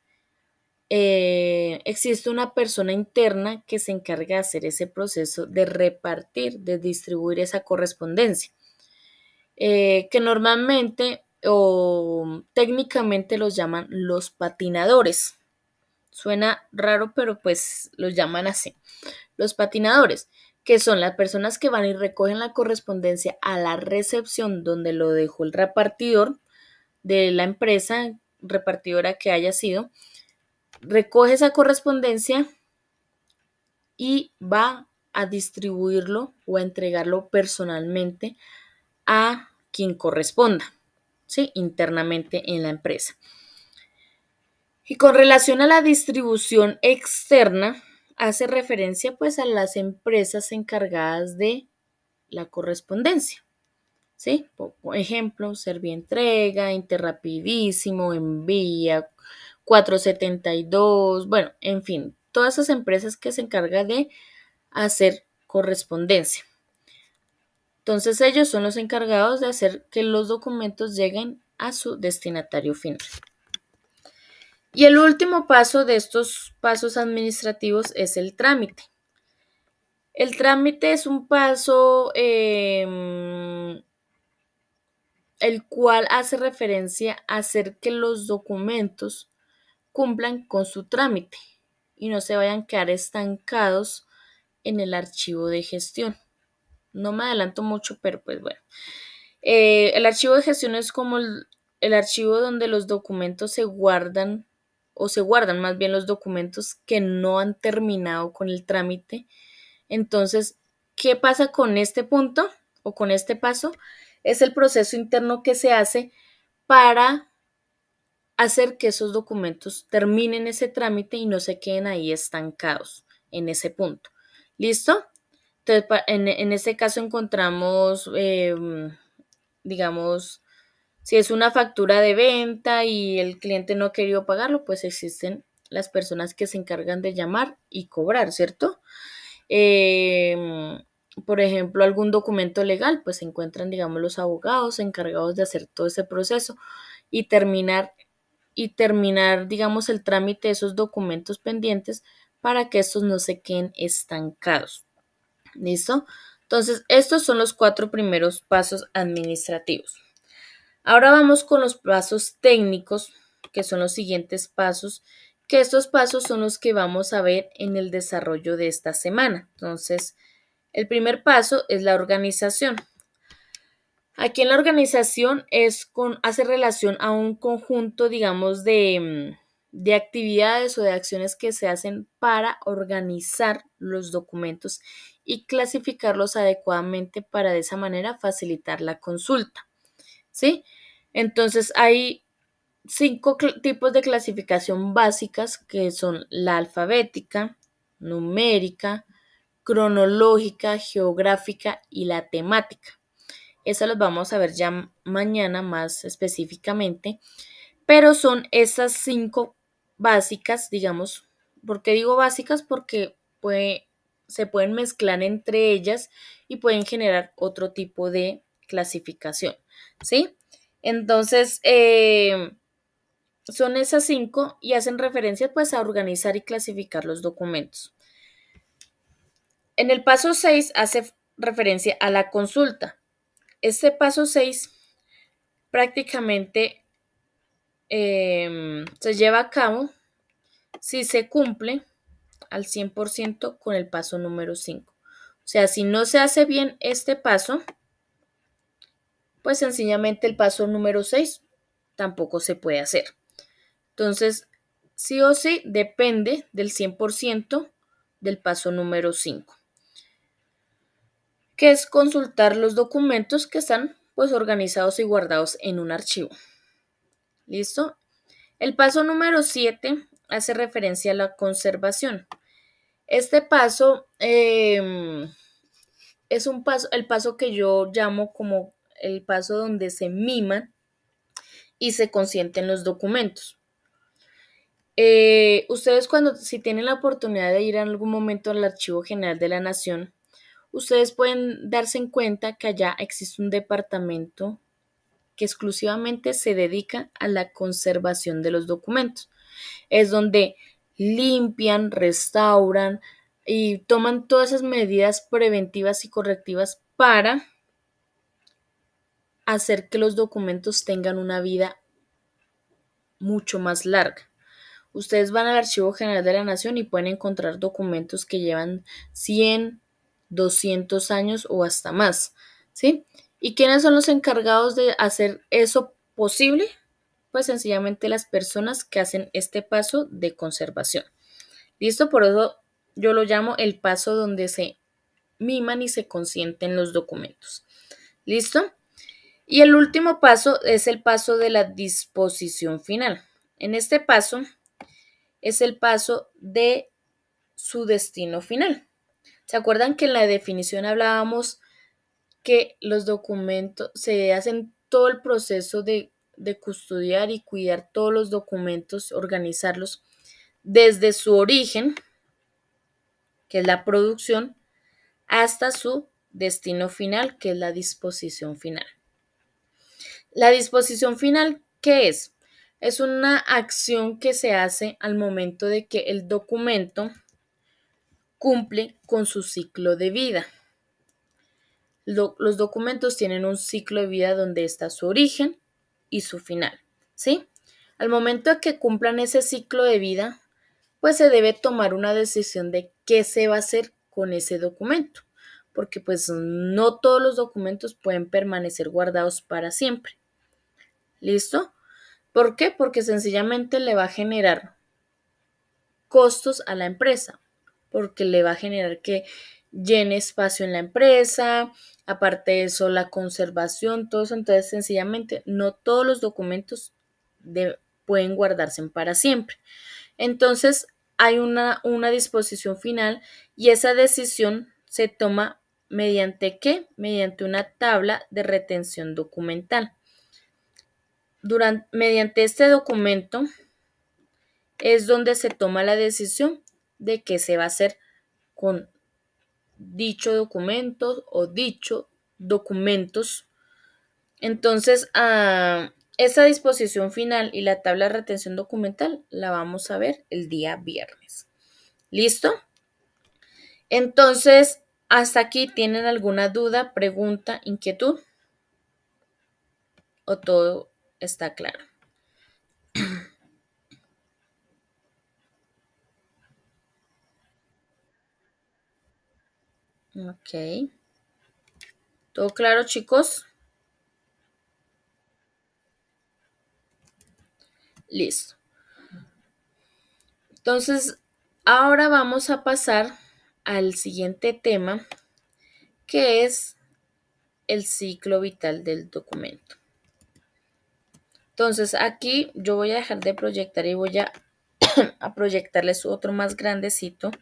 existe una persona interna que se encarga de hacer ese proceso de repartir, de distribuir esa correspondencia, que normalmente o técnicamente los llaman los patinadores. Suena raro, pero pues los llaman así. Los patinadores, que son las personas que van y recogen la correspondencia a la recepción donde lo dejó el repartidor de la empresa repartidora que haya sido, recoge esa correspondencia y va a distribuirlo o a entregarlo personalmente a quien corresponda, ¿sí? Internamente en la empresa. Y con relación a la distribución externa, hace referencia pues a las empresas encargadas de la correspondencia, ¿sí? Por ejemplo, Servientrega, Interrapidísimo, Envía, 472, bueno, en fin, todas esas empresas que se encargan de hacer correspondencia. Entonces ellos son los encargados de hacer que los documentos lleguen a su destinatario final. Y el último paso de estos pasos administrativos es el trámite. El trámite es un paso el cual hace referencia a hacer que los documentos cumplan con su trámite y no se vayan a quedar estancados en el archivo de gestión. No me adelanto mucho, pero pues bueno. El archivo de gestión es como el archivo donde los documentos se guardan o se guardan más bien los documentos que no han terminado con el trámite. Entonces, ¿qué pasa con este punto o con este paso? Es el proceso interno que se hace para hacer que esos documentos terminen ese trámite y no se queden ahí estancados en ese punto. ¿Listo? Entonces, en este caso encontramos, digamos, si es una factura de venta y el cliente no ha querido pagarlo, pues existen las personas que se encargan de llamar y cobrar, ¿cierto? Por ejemplo, algún documento legal, pues se encuentran, digamos, los abogados encargados de hacer todo ese proceso y terminar, digamos, el trámite de esos documentos pendientes para que estos no se queden estancados. ¿Listo? Entonces, estos son los 4 primeros pasos administrativos. Ahora vamos con los pasos técnicos, que son los siguientes pasos, que estos pasos son los que vamos a ver en el desarrollo de esta semana. Entonces, el primer paso es la organización. Aquí en la organización hace relación a un conjunto, digamos, de actividades o de acciones que se hacen para organizar los documentos y clasificarlos adecuadamente para de esa manera facilitar la consulta, ¿sí? Entonces hay 5 tipos de clasificación básicas que son la alfabética, numérica, cronológica, geográfica y la temática. Eso los vamos a ver ya mañana más específicamente, pero son esas 5 básicas, digamos. ¿Por qué digo básicas? Porque se pueden mezclar entre ellas y pueden generar otro tipo de clasificación, ¿sí? Entonces, son esas 5 y hacen referencia pues a organizar y clasificar los documentos. En el paso 6 hace referencia a la consulta. Este paso 6 prácticamente se lleva a cabo si se cumple al 100% con el paso número 5. O sea, si no se hace bien este paso, pues sencillamente el paso número 6 tampoco se puede hacer. Entonces, sí o sí depende del 100% del paso número 5, que es consultar los documentos que están pues organizados y guardados en un archivo. ¿Listo? El paso número 7 hace referencia a la conservación. Este paso es un paso, el paso que yo llamo como el paso donde se miman y se consienten los documentos. Ustedes cuando, si tienen la oportunidad de ir en algún momento al Archivo General de la Nación, ustedes pueden darse en cuenta que allá existe un departamento que exclusivamente se dedica a la conservación de los documentos. Es donde limpian, restauran y toman todas esas medidas preventivas y correctivas para hacer que los documentos tengan una vida mucho más larga. Ustedes van al Archivo General de la Nación y pueden encontrar documentos que llevan 100, 200 años o hasta más, ¿sí? ¿Y quiénes son los encargados de hacer eso posible? Pues sencillamente las personas que hacen este paso de conservación. ¿Listo? Por eso yo lo llamo el paso donde se miman y se consienten los documentos. ¿Listo? Y el último paso es el paso de la disposición final. En este paso es el paso de su destino final. ¿Se acuerdan que en la definición hablábamos que los documentos se hacen todo el proceso de custodiar y cuidar todos los documentos, organizarlos desde su origen, que es la producción, hasta su destino final, que es la disposición final? La disposición final, ¿qué es? Es una acción que se hace al momento de que el documento cumple con su ciclo de vida. Los documentos tienen un ciclo de vida donde está su origen y su final, ¿sí? Al momento de que cumplan ese ciclo de vida, pues se debe tomar una decisión de qué se va a hacer con ese documento, porque pues no todos los documentos pueden permanecer guardados para siempre. ¿Listo? ¿Por qué? Porque sencillamente le va a generar costos a la empresa, porque le va a generar que llene espacio en la empresa, aparte de eso la conservación, todo eso, entonces sencillamente no todos los documentos pueden guardarse para siempre. Entonces hay una disposición final y esa decisión se toma mediante ¿qué? Mediante una tabla de retención documental. Mediante este documento es donde se toma la decisión de qué se va a hacer con dicho documento o dicho documentos. Entonces, esa disposición final y la tabla de retención documental la vamos a ver el día viernes. ¿Listo? Entonces, hasta aquí, ¿tienen alguna duda, pregunta, inquietud? ¿O todo está claro? Ok. ¿Todo claro, chicos? Listo. Entonces, ahora vamos a pasar al siguiente tema, que es el ciclo vital del documento. Entonces, aquí yo voy a dejar de proyectar y voy a proyectarles otro más grandecito,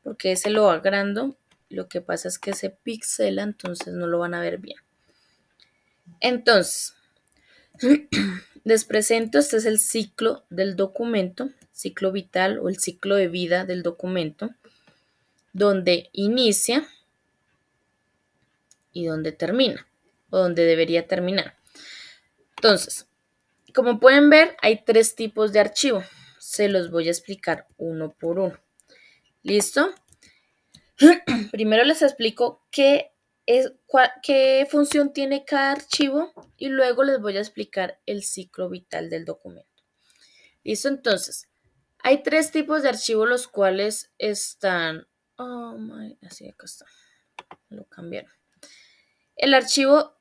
porque ese lo agrando. Lo que pasa es que se pixela, entonces no lo van a ver bien. Entonces, les presento, este es el ciclo del documento, ciclo vital o el ciclo de vida del documento, donde inicia y donde termina, o donde debería terminar. Entonces, como pueden ver, hay 3 tipos de archivo. Se los voy a explicar uno por uno. ¿Listo? Primero les explico qué función tiene cada archivo y luego les voy a explicar el ciclo vital del documento. ¿Listo? Entonces, hay 3 tipos de archivos los cuales están... así acá está. Lo cambiaron. El archivo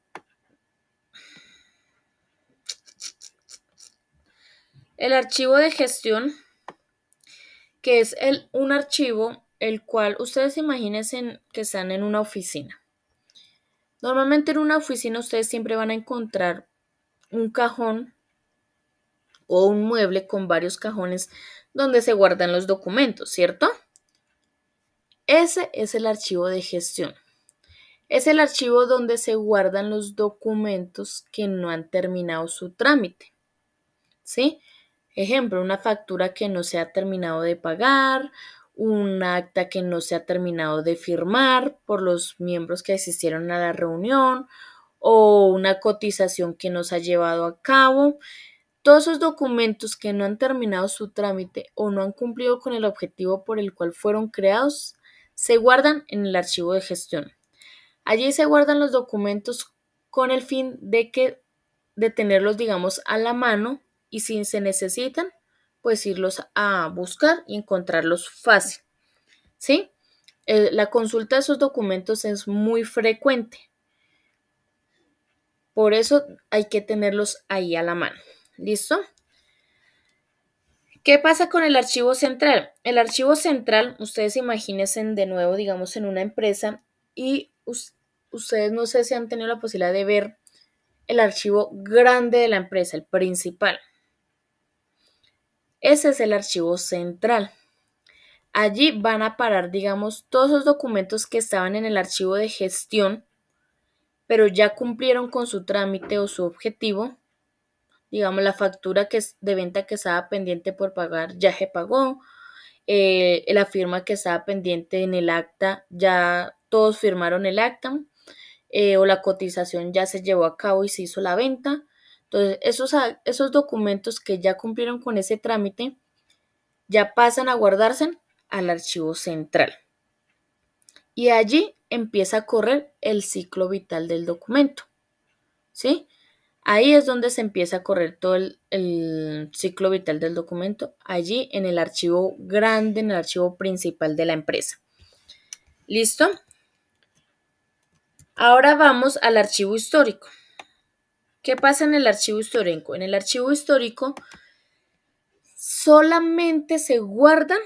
de gestión, que es un archivo el cual ustedes imagínense que están en una oficina. Normalmente en una oficina ustedes siempre van a encontrar un cajón o un mueble con varios cajones donde se guardan los documentos, ¿cierto? Ese es el archivo de gestión. Es el archivo donde se guardan los documentos que no han terminado su trámite, ¿sí? Ejemplo, una factura que no se ha terminado de pagar, un acta que no se ha terminado de firmar por los miembros que asistieron a la reunión o una cotización que no se ha llevado a cabo. Todos esos documentos que no han terminado su trámite o no han cumplido con el objetivo por el cual fueron creados se guardan en el archivo de gestión. Allí se guardan los documentos con el fin de tenerlos, digamos, a la mano y si se necesitan, pues irlos a buscar y encontrarlos fácil, ¿sí? La consulta de esos documentos es muy frecuente, por eso hay que tenerlos ahí a la mano. ¿Listo? ¿Qué pasa con el archivo central? El archivo central, ustedes imagínense de nuevo, digamos, en una empresa y ustedes no sé si han tenido la posibilidad de ver el archivo grande de la empresa, el principal. Ese es el archivo central. Allí van a parar, digamos, todos los documentos que estaban en el archivo de gestión, pero ya cumplieron con su trámite o su objetivo. Digamos, la factura que es de venta que estaba pendiente por pagar ya se pagó. La firma que estaba pendiente en el acta, ya todos firmaron el acta. O la cotización ya se llevó a cabo y se hizo la venta. Entonces, esos documentos que ya cumplieron con ese trámite ya pasan a guardarse al archivo central. Y allí empieza a correr el ciclo vital del documento. ¿Sí? Ahí es donde se empieza a correr todo el ciclo vital del documento, allí en el archivo grande, en el archivo principal de la empresa. ¿Listo? Ahora vamos al archivo histórico. ¿Qué pasa en el archivo histórico? En el archivo histórico solamente se guardan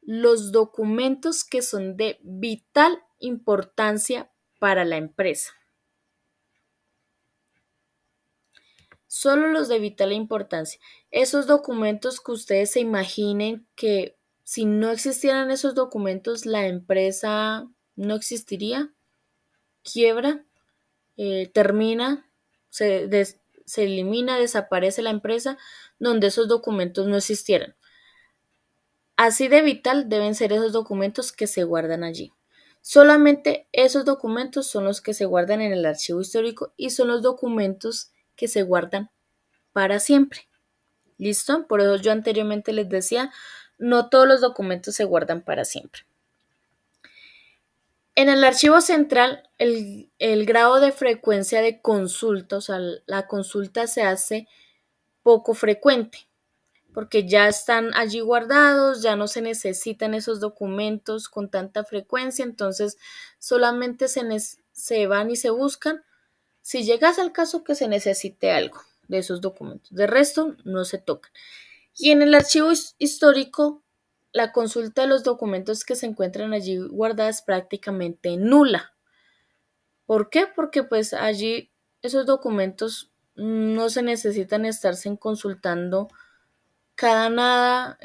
los documentos que son de vital importancia para la empresa. Solo los de vital importancia. Esos documentos que ustedes se imaginen que si no existieran esos documentos, la empresa no existiría, quiebra, termina, se elimina, desaparece la empresa donde esos documentos no existieran. Así de vital deben ser esos documentos que se guardan allí. Solamente esos documentos son los que se guardan en el archivo histórico y son los documentos que se guardan para siempre. ¿Listo? Por eso yo anteriormente les decía, no todos los documentos se guardan para siempre. En el archivo central, el grado de frecuencia de consulta, o sea, la consulta se hace poco frecuente, porque ya están allí guardados, ya no se necesitan esos documentos con tanta frecuencia, entonces solamente se van y se buscan si llegase al caso que se necesite algo de esos documentos. De resto, no se tocan. Y en el archivo histórico, la consulta de los documentos que se encuentran allí guardadas es prácticamente nula. ¿Por qué? Porque pues allí esos documentos no se necesitan estarse consultando cada nada,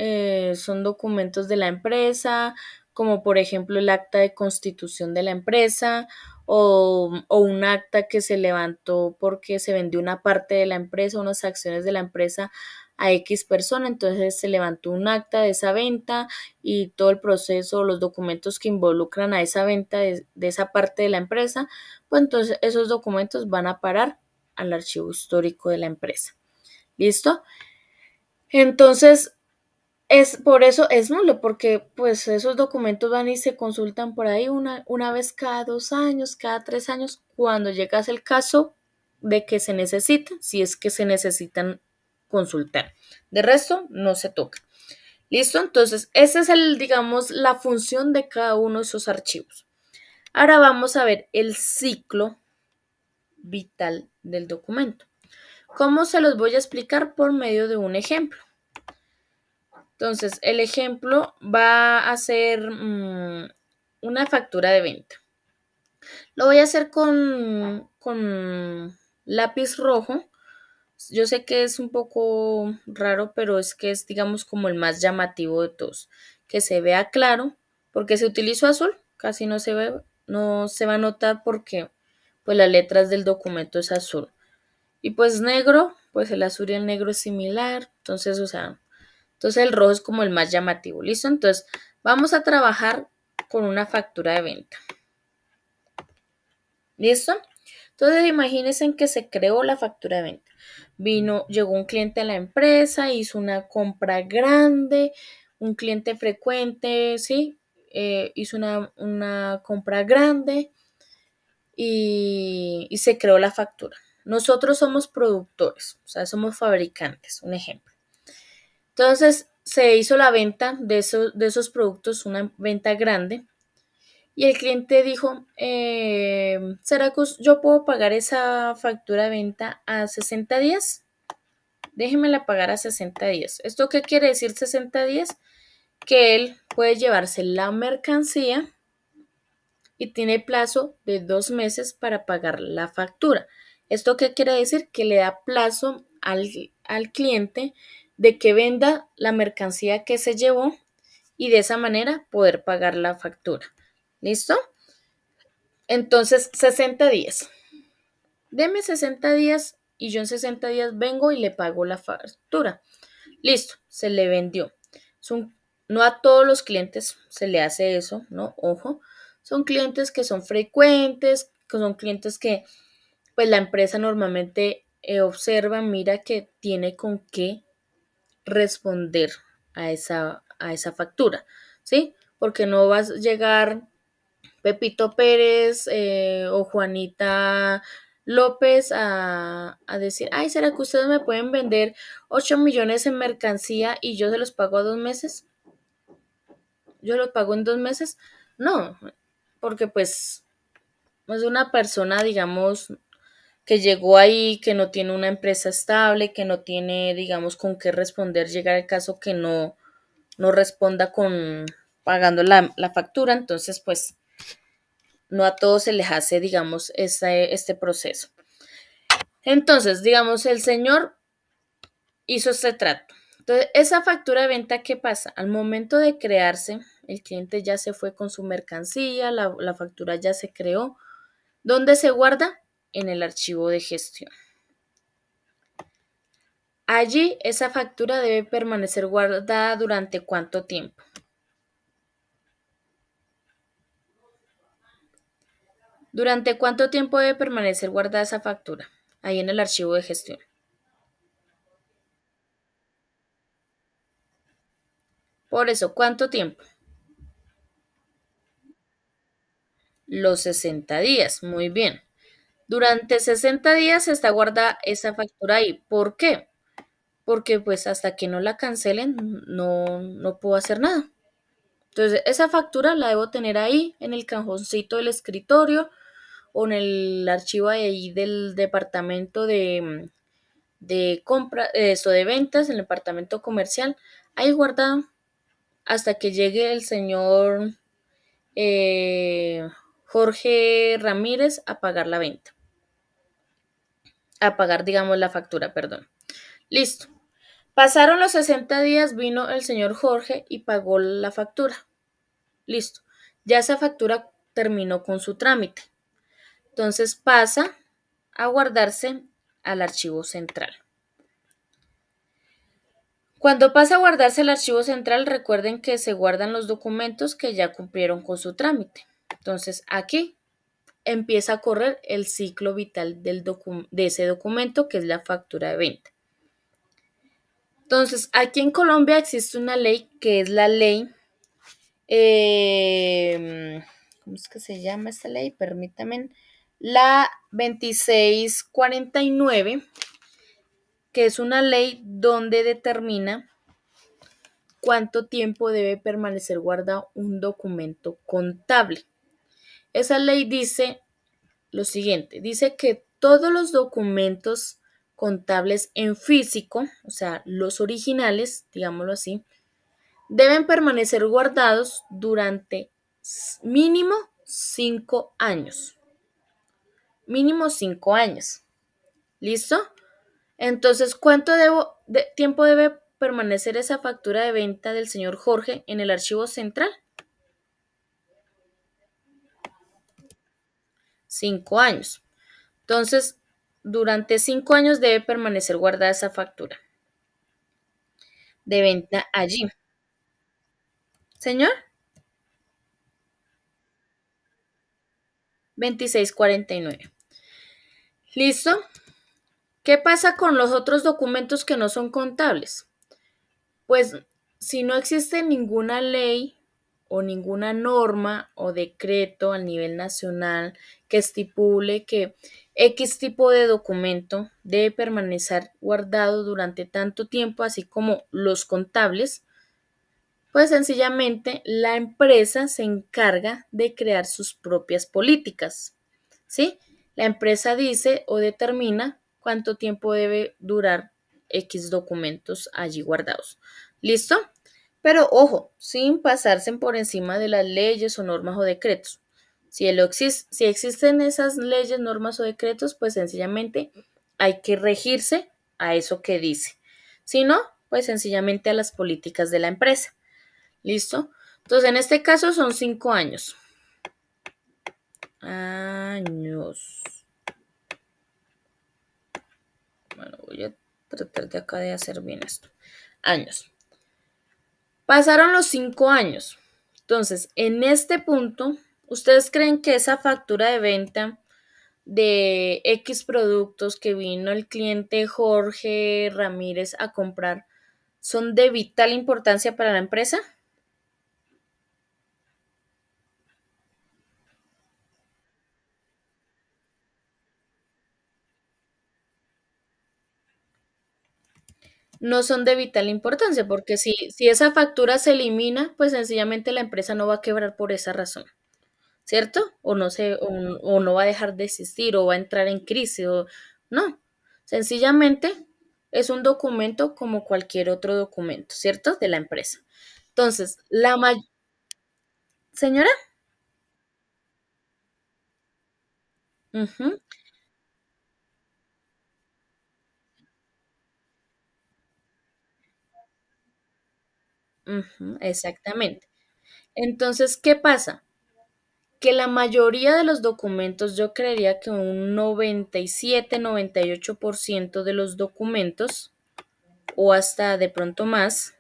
son documentos de la empresa, como por ejemplo el acta de constitución de la empresa o un acta que se levantó porque se vendió una parte de la empresa, unas acciones de la empresa a X persona, entonces se levantó un acta de esa venta y todo el proceso, los documentos que involucran a esa venta de esa parte de la empresa, pues entonces esos documentos van a parar al archivo histórico de la empresa. ¿Listo? Entonces, por eso es nulo, porque pues esos documentos van y se consultan por ahí una vez cada 2 años, cada 3 años, cuando llegase el caso de que se necesita, si es que se necesitan consultar. De resto, no se toca. ¿Listo? Entonces, esa es digamos, la función de cada uno de esos archivos. Ahora vamos a ver el ciclo vital del documento. ¿Cómo se los voy a explicar? Por medio de un ejemplo. Entonces, el ejemplo va a ser una factura de venta. Lo voy a hacer con lápiz rojo. Yo sé que es un poco raro, pero es que es, digamos, como el más llamativo de todos. Que se vea claro, porque si utilizo azul, casi no se ve, no se va a notar porque pues las letras del documento es azul. Y pues negro, pues el azul y el negro es similar. Entonces, o sea, entonces el rojo es como el más llamativo. ¿Listo? Entonces, vamos a trabajar con una factura de venta. ¿Listo? Entonces, imagínense en que se creó la factura de venta. Llegó un cliente a la empresa, hizo una compra grande, un cliente frecuente, ¿sí? Hizo una compra grande y se creó la factura. Nosotros somos productores, o sea, somos fabricantes, un ejemplo. Entonces, se hizo la venta de esos productos, una venta grande, y el cliente dijo, ¿será que yo puedo pagar esa factura de venta a 60 días? Déjemela pagar a 60 días. ¿Esto qué quiere decir 60 días? Que él puede llevarse la mercancía y tiene plazo de 2 meses para pagar la factura. ¿Esto qué quiere decir? Que le da plazo al cliente de que venda la mercancía que se llevó y de esa manera poder pagar la factura. ¿Listo? Entonces, 60 días. Deme 60 días y yo en 60 días vengo y le pago la factura. Listo, se le vendió. No a todos los clientes se le hace eso, ¿no? Ojo, son clientes que son frecuentes, que son clientes que pues la empresa normalmente observa, mira que tiene con qué responder a esa factura, ¿sí? Porque no vas a llegar Pepito Pérez o Juanita López a decir, ay, ¿será que ustedes me pueden vender 8 millones en mercancía y yo se los pago a 2 meses? ¿Yo los pago en 2 meses? No, porque pues es una persona, digamos, que llegó ahí, que no tiene una empresa estable, que no tiene, digamos, con qué responder, llegar el caso que no responda con pagando la factura, entonces pues no a todos se les hace, digamos, este proceso. Entonces, digamos, el señor hizo este trato. Entonces, esa factura de venta, ¿qué pasa? Al momento de crearse, el cliente ya se fue con su mercancía, la factura ya se creó. ¿Dónde se guarda? En el archivo de gestión. Allí, esa factura debe permanecer guardada durante ¿cuánto tiempo? ¿Durante cuánto tiempo debe permanecer guardada esa factura? Ahí en el archivo de gestión. Por eso, ¿cuánto tiempo? Los 60 días. Muy bien. Durante 60 días está guardada esa factura ahí. ¿Por qué? Porque pues hasta que no la cancelen no puedo hacer nada. Entonces, esa factura la debo tener ahí en el cajoncito del escritorio o en el archivo ahí del departamento de compra, eso de ventas, en el departamento comercial, ahí guardada hasta que llegue el señor eh, Jorge Ramírez a pagar la venta, a pagar, digamos, la factura, perdón. Listo. Pasaron los 60 días, vino el señor Jorge y pagó la factura. Listo. Ya esa factura terminó con su trámite. Entonces pasa a guardarse al archivo central. Cuando pasa a guardarse el archivo central, recuerden que se guardan los documentos que ya cumplieron con su trámite. Entonces aquí empieza a correr el ciclo vital de ese documento, que es la factura de venta. Entonces, aquí en Colombia existe una ley que es la ley, ¿cómo es que se llama esta ley? Permítanme, la 2649, que es una ley donde determina cuánto tiempo debe permanecer guardado un documento contable. Esa ley dice lo siguiente, dice que todos los documentos contables en físico, o sea, los originales, digámoslo así, deben permanecer guardados durante mínimo 5 años. Mínimo 5 años. ¿Listo? Entonces, ¿cuánto tiempo debe permanecer esa factura de venta del señor Jorge en el archivo central? 5 años. Entonces, durante 5 años debe permanecer guardada esa factura de venta allí. Señor, 2649. ¿Listo? ¿Qué pasa con los otros documentos que no son contables? Pues si no existe ninguna ley o ninguna norma o decreto a nivel nacional que estipule que X tipo de documento debe permanecer guardado durante tanto tiempo, así como los contables, pues sencillamente la empresa se encarga de crear sus propias políticas, ¿sí? La empresa dice o determina cuánto tiempo debe durar X documentos allí guardados. ¿Listo? Pero ojo, sin pasarse por encima de las leyes o normas o decretos. Si existen esas leyes, normas o decretos, pues sencillamente hay que regirse a eso que dice. Si no, pues sencillamente a las políticas de la empresa. ¿Listo? Entonces, en este caso son 5 años. Años. Bueno, voy a tratar de acá de hacer bien esto. Años. Pasaron los 5 años. Entonces, en este punto, ¿ustedes creen que esa factura de venta de X productos que vino el cliente Jorge Ramírez a comprar son de vital importancia para la empresa? No son de vital importancia, porque si esa factura se elimina, pues sencillamente la empresa no va a quebrar por esa razón, ¿cierto? O no va a dejar de existir, o va a entrar en crisis, o no. Sencillamente es un documento como cualquier otro documento, ¿cierto? De la empresa. Entonces, señora, ujú, ujú, exactamente. Entonces, ¿qué pasa? Que la mayoría de los documentos, yo creería que un 97, 98% de los documentos, o hasta de pronto más,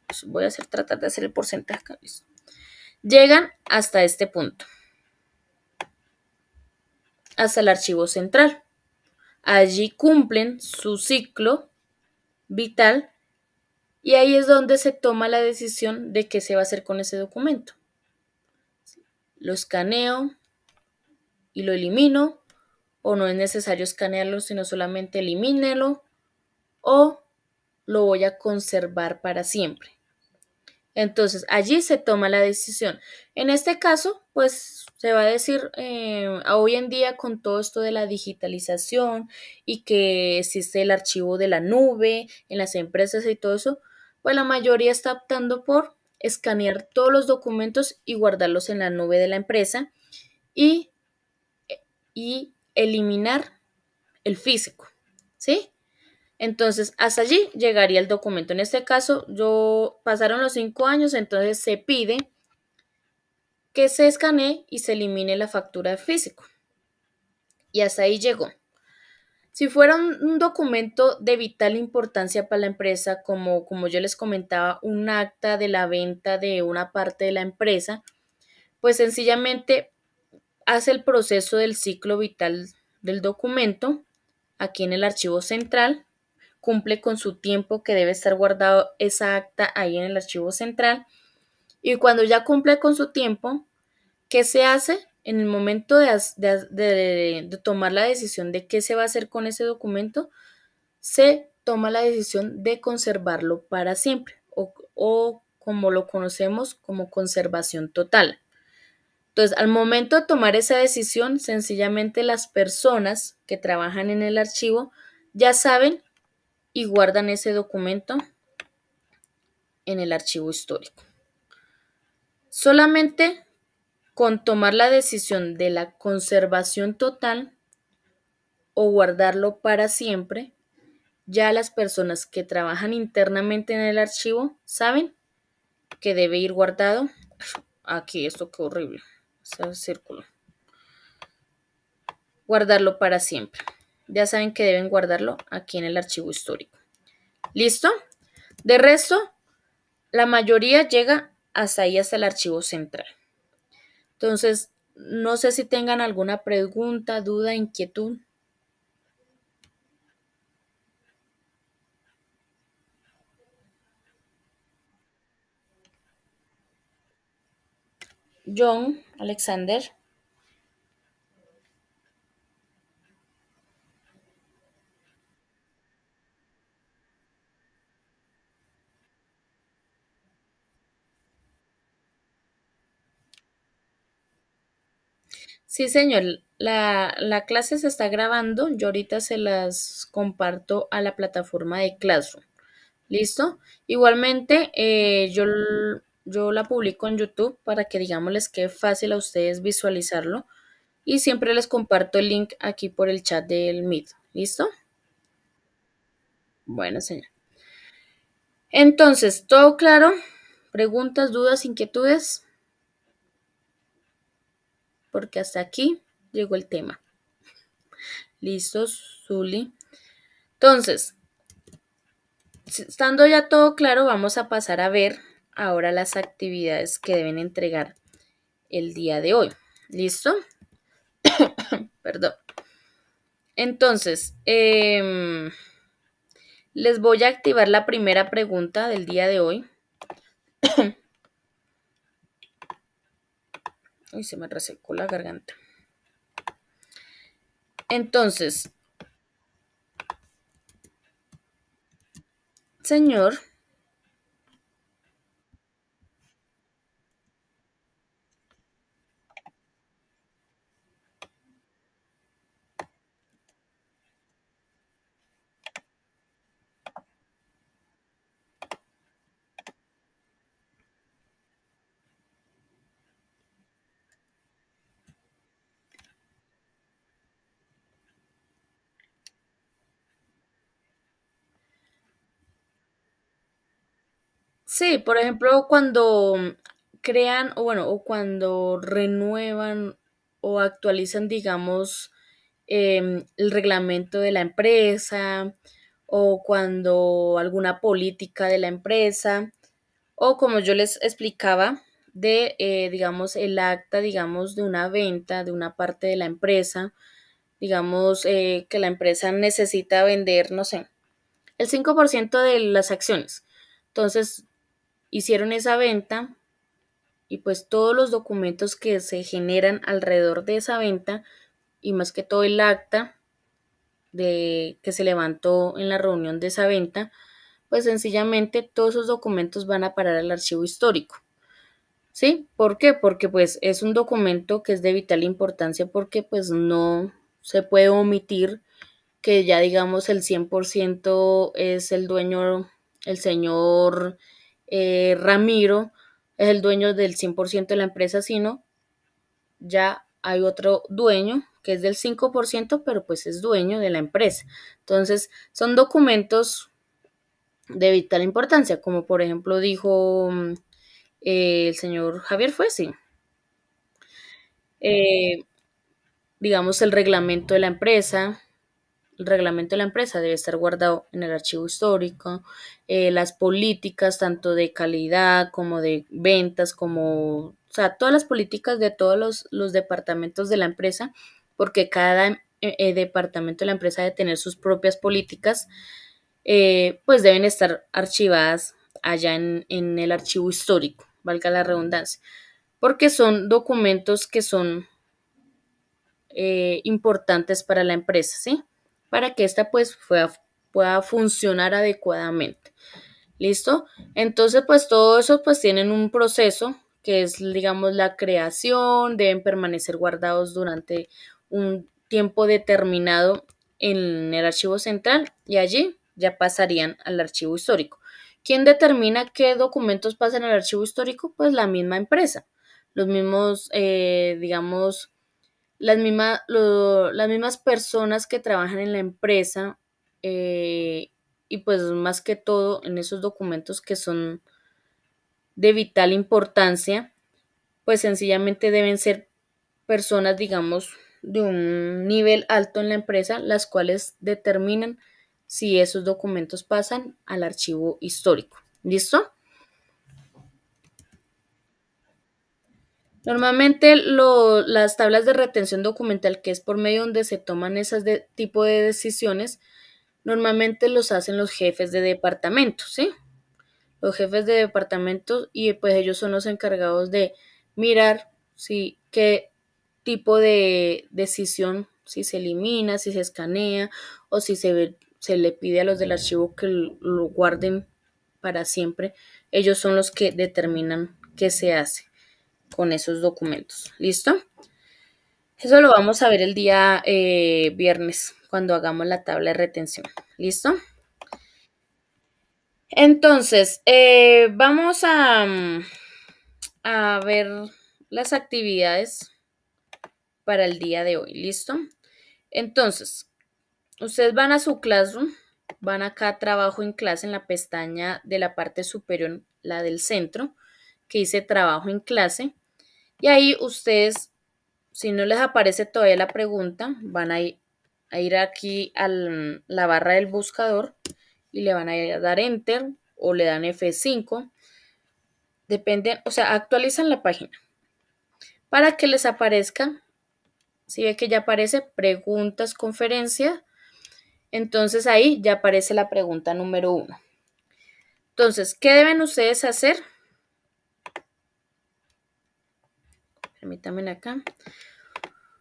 pues voy a tratar de hacer el porcentaje acá, listo, llegan hasta este punto, hasta el archivo central. Allí cumplen su ciclo vital y ahí es donde se toma la decisión de qué se va a hacer con ese documento. Lo escaneo y lo elimino, o no es necesario escanearlo, sino solamente elimínelo, o lo voy a conservar para siempre. Entonces, allí se toma la decisión. En este caso, pues se va a decir, hoy en día con todo esto de la digitalización y que existe el archivo de la nube en las empresas y todo eso, pues la mayoría está optando por escanear todos los documentos y guardarlos en la nube de la empresa y, y eliminar el físico, ¿sí? Entonces, hasta allí llegaría el documento. En este caso, yo pasaron los 5 años, entonces se pide que se escanee y se elimine la factura de físico. Y hasta ahí llegó. Si fuera un documento de vital importancia para la empresa, como yo les comentaba, un acta de la venta de una parte de la empresa, pues sencillamente hace el proceso del ciclo vital del documento aquí en el archivo central, cumple con su tiempo que debe estar guardado esa acta ahí en el archivo central y cuando ya cumple con su tiempo, ¿qué se hace? En el momento de tomar la decisión de qué se va a hacer con ese documento, se toma la decisión de conservarlo para siempre o como lo conocemos como conservación total. Entonces, al momento de tomar esa decisión, sencillamente las personas que trabajan en el archivo ya saben y guardan ese documento en el archivo histórico. Solamente con tomar la decisión de la conservación total o guardarlo para siempre, ya las personas que trabajan internamente en el archivo saben que debe ir guardado aquí, esto qué horrible, ese círculo. guardarlo para siempre. Ya saben que deben guardarlo aquí en el archivo histórico. ¿Listo? De resto, la mayoría llega hasta ahí, hasta el archivo central. Entonces, no sé si tengan alguna pregunta, duda, inquietud. John, Alexander. Sí, señor. La clase se está grabando. Yo ahorita se las comparto a la plataforma de Classroom. ¿Listo? Igualmente, yo la publico en YouTube para que, digamos, les quede fácil a ustedes visualizarlo. Y siempre les comparto el link aquí por el chat del Meet. ¿Listo? Bueno, señor. Entonces, ¿todo claro? ¿Preguntas, dudas, inquietudes? Porque hasta aquí llegó el tema. ¿Listo, Zuli? Entonces, estando ya todo claro, vamos a pasar a ver ahora las actividades que deben entregar el día de hoy. ¿Listo? Perdón. Entonces, les voy a activar la primera pregunta del día de hoy. Uy, se me resecó la garganta. Entonces, señor, sí, por ejemplo, cuando crean o bueno, o cuando renuevan o actualizan, digamos, el reglamento de la empresa o cuando alguna política de la empresa o como yo les explicaba de, digamos, el acta, digamos, de una venta de una parte de la empresa, digamos, que la empresa necesita vender, no sé, el 5% de las acciones. Entonces, hicieron esa venta y pues todos los documentos que se generan alrededor de esa venta y más que todo el acta de que se levantó en la reunión de esa venta, pues sencillamente todos esos documentos van a parar al archivo histórico. ¿Sí? ¿Por qué? Porque pues es un documento que es de vital importancia porque pues no se puede omitir que ya digamos el 100% es el dueño, el señor Ramiro, es el dueño del 100% de la empresa, sino ya hay otro dueño que es del 5% pero pues es dueño de la empresa. Entonces, son documentos de vital importancia, como por ejemplo dijo el señor Javier fue, sí. Eh, digamos, el reglamento de la empresa. El reglamento de la empresa debe estar guardado en el archivo histórico. Las políticas, tanto de calidad como de ventas, como, o sea, todas las políticas de todos los departamentos de la empresa, porque cada departamento de la empresa debe tener sus propias políticas, pues deben estar archivadas allá en el archivo histórico, valga la redundancia, porque son documentos que son importantes para la empresa, ¿sí? Para que ésta pues pueda funcionar adecuadamente. ¿Listo? Entonces pues todo eso pues tienen un proceso que es digamos la creación, deben permanecer guardados durante un tiempo determinado en el archivo central y allí ya pasarían al archivo histórico. ¿Quién determina qué documentos pasan al archivo histórico? Pues la misma empresa. Los mismos, digamos, las mismas personas que trabajan en la empresa y pues más que todo en esos documentos que son de vital importancia, pues sencillamente deben ser personas, digamos, de un nivel alto en la empresa, las cuales determinan si esos documentos pasan al archivo histórico. ¿Listo? Normalmente las tablas de retención documental, que es por medio donde se toman esas tipo de decisiones, normalmente los hacen los jefes de departamento, ¿sí? Los jefes de departamento y pues ellos son los encargados de mirar si qué tipo de decisión, si se elimina, si se escanea o si se le pide a los del archivo que lo guarden para siempre. Ellos son los que determinan qué se hace con esos documentos. ¿Listo? Eso lo vamos a ver el día viernes cuando hagamos la tabla de retención. ¿Listo? Entonces, vamos a ver las actividades para el día de hoy. ¿Listo? Entonces, ustedes van a su Classroom, van acá a trabajo en clase en la pestaña de la parte superior, la del centro, que dice trabajo en clase. Y ahí ustedes, si no les aparece todavía la pregunta, van a ir aquí a la barra del buscador y le van a dar Enter o le dan F5. Depende, o sea, actualizan la página para que les aparezca. Si ve que ya aparece preguntas, conferencia, entonces ahí ya aparece la pregunta número 1. Entonces, ¿qué deben ustedes hacer? Permítanme acá.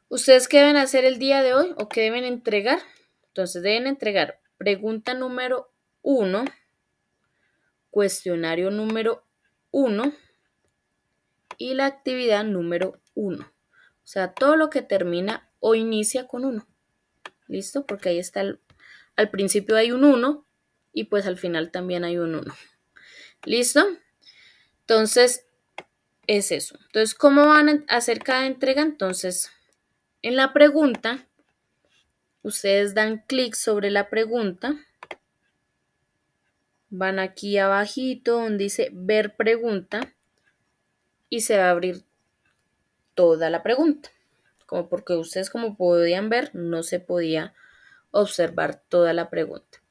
¿Ustedes qué deben hacer el día de hoy o qué deben entregar? Entonces, deben entregar pregunta número 1, cuestionario número 1 y la actividad número 1. O sea, todo lo que termina o inicia con 1. ¿Listo? Porque ahí está, al principio hay un 1 y pues al final también hay un 1. ¿Listo? Entonces, es eso. Entonces, ¿cómo van a hacer cada entrega? Entonces, en la pregunta, ustedes dan clic sobre la pregunta, van aquí abajito donde dice ver pregunta y se va a abrir toda la pregunta. Como porque ustedes, como podían ver, no se podía observar toda la pregunta.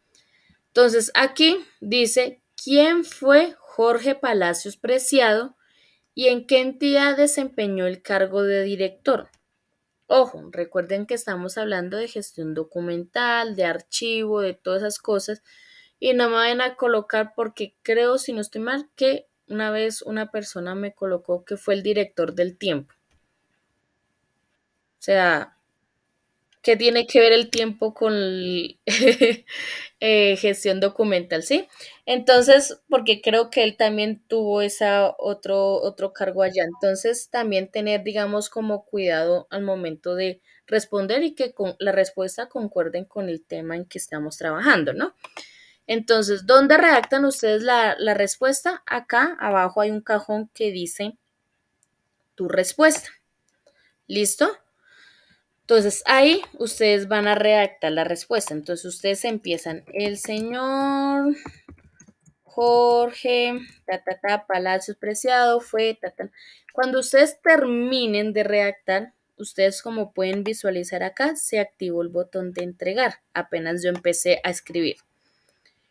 Entonces, aquí dice, ¿quién fue Jorge Palacios Preciado y en qué entidad desempeñó el cargo de director? Ojo, recuerden que estamos hablando de gestión documental, de archivo, de todas esas cosas. Y no me vayan a colocar porque creo, si no estoy mal, que una vez una persona me colocó que fue el director del tiempo. O sea, ¿qué tiene que ver el tiempo con gestión documental? ¿Sí? Entonces, porque creo que él también tuvo esa otro cargo allá. Entonces, también tener, digamos, como cuidado al momento de responder y que con la respuesta concuerden con el tema en que estamos trabajando, ¿no? Entonces, ¿dónde redactan ustedes la respuesta? Acá abajo hay un cajón que dice tu respuesta. ¿Listo? Entonces, ahí ustedes van a redactar la respuesta. Entonces, ustedes empiezan, el señor Jorge, Palacios Preciado fue, Cuando ustedes terminen de redactar, ustedes como pueden visualizar acá, se activó el botón de entregar. Apenas yo empecé a escribir.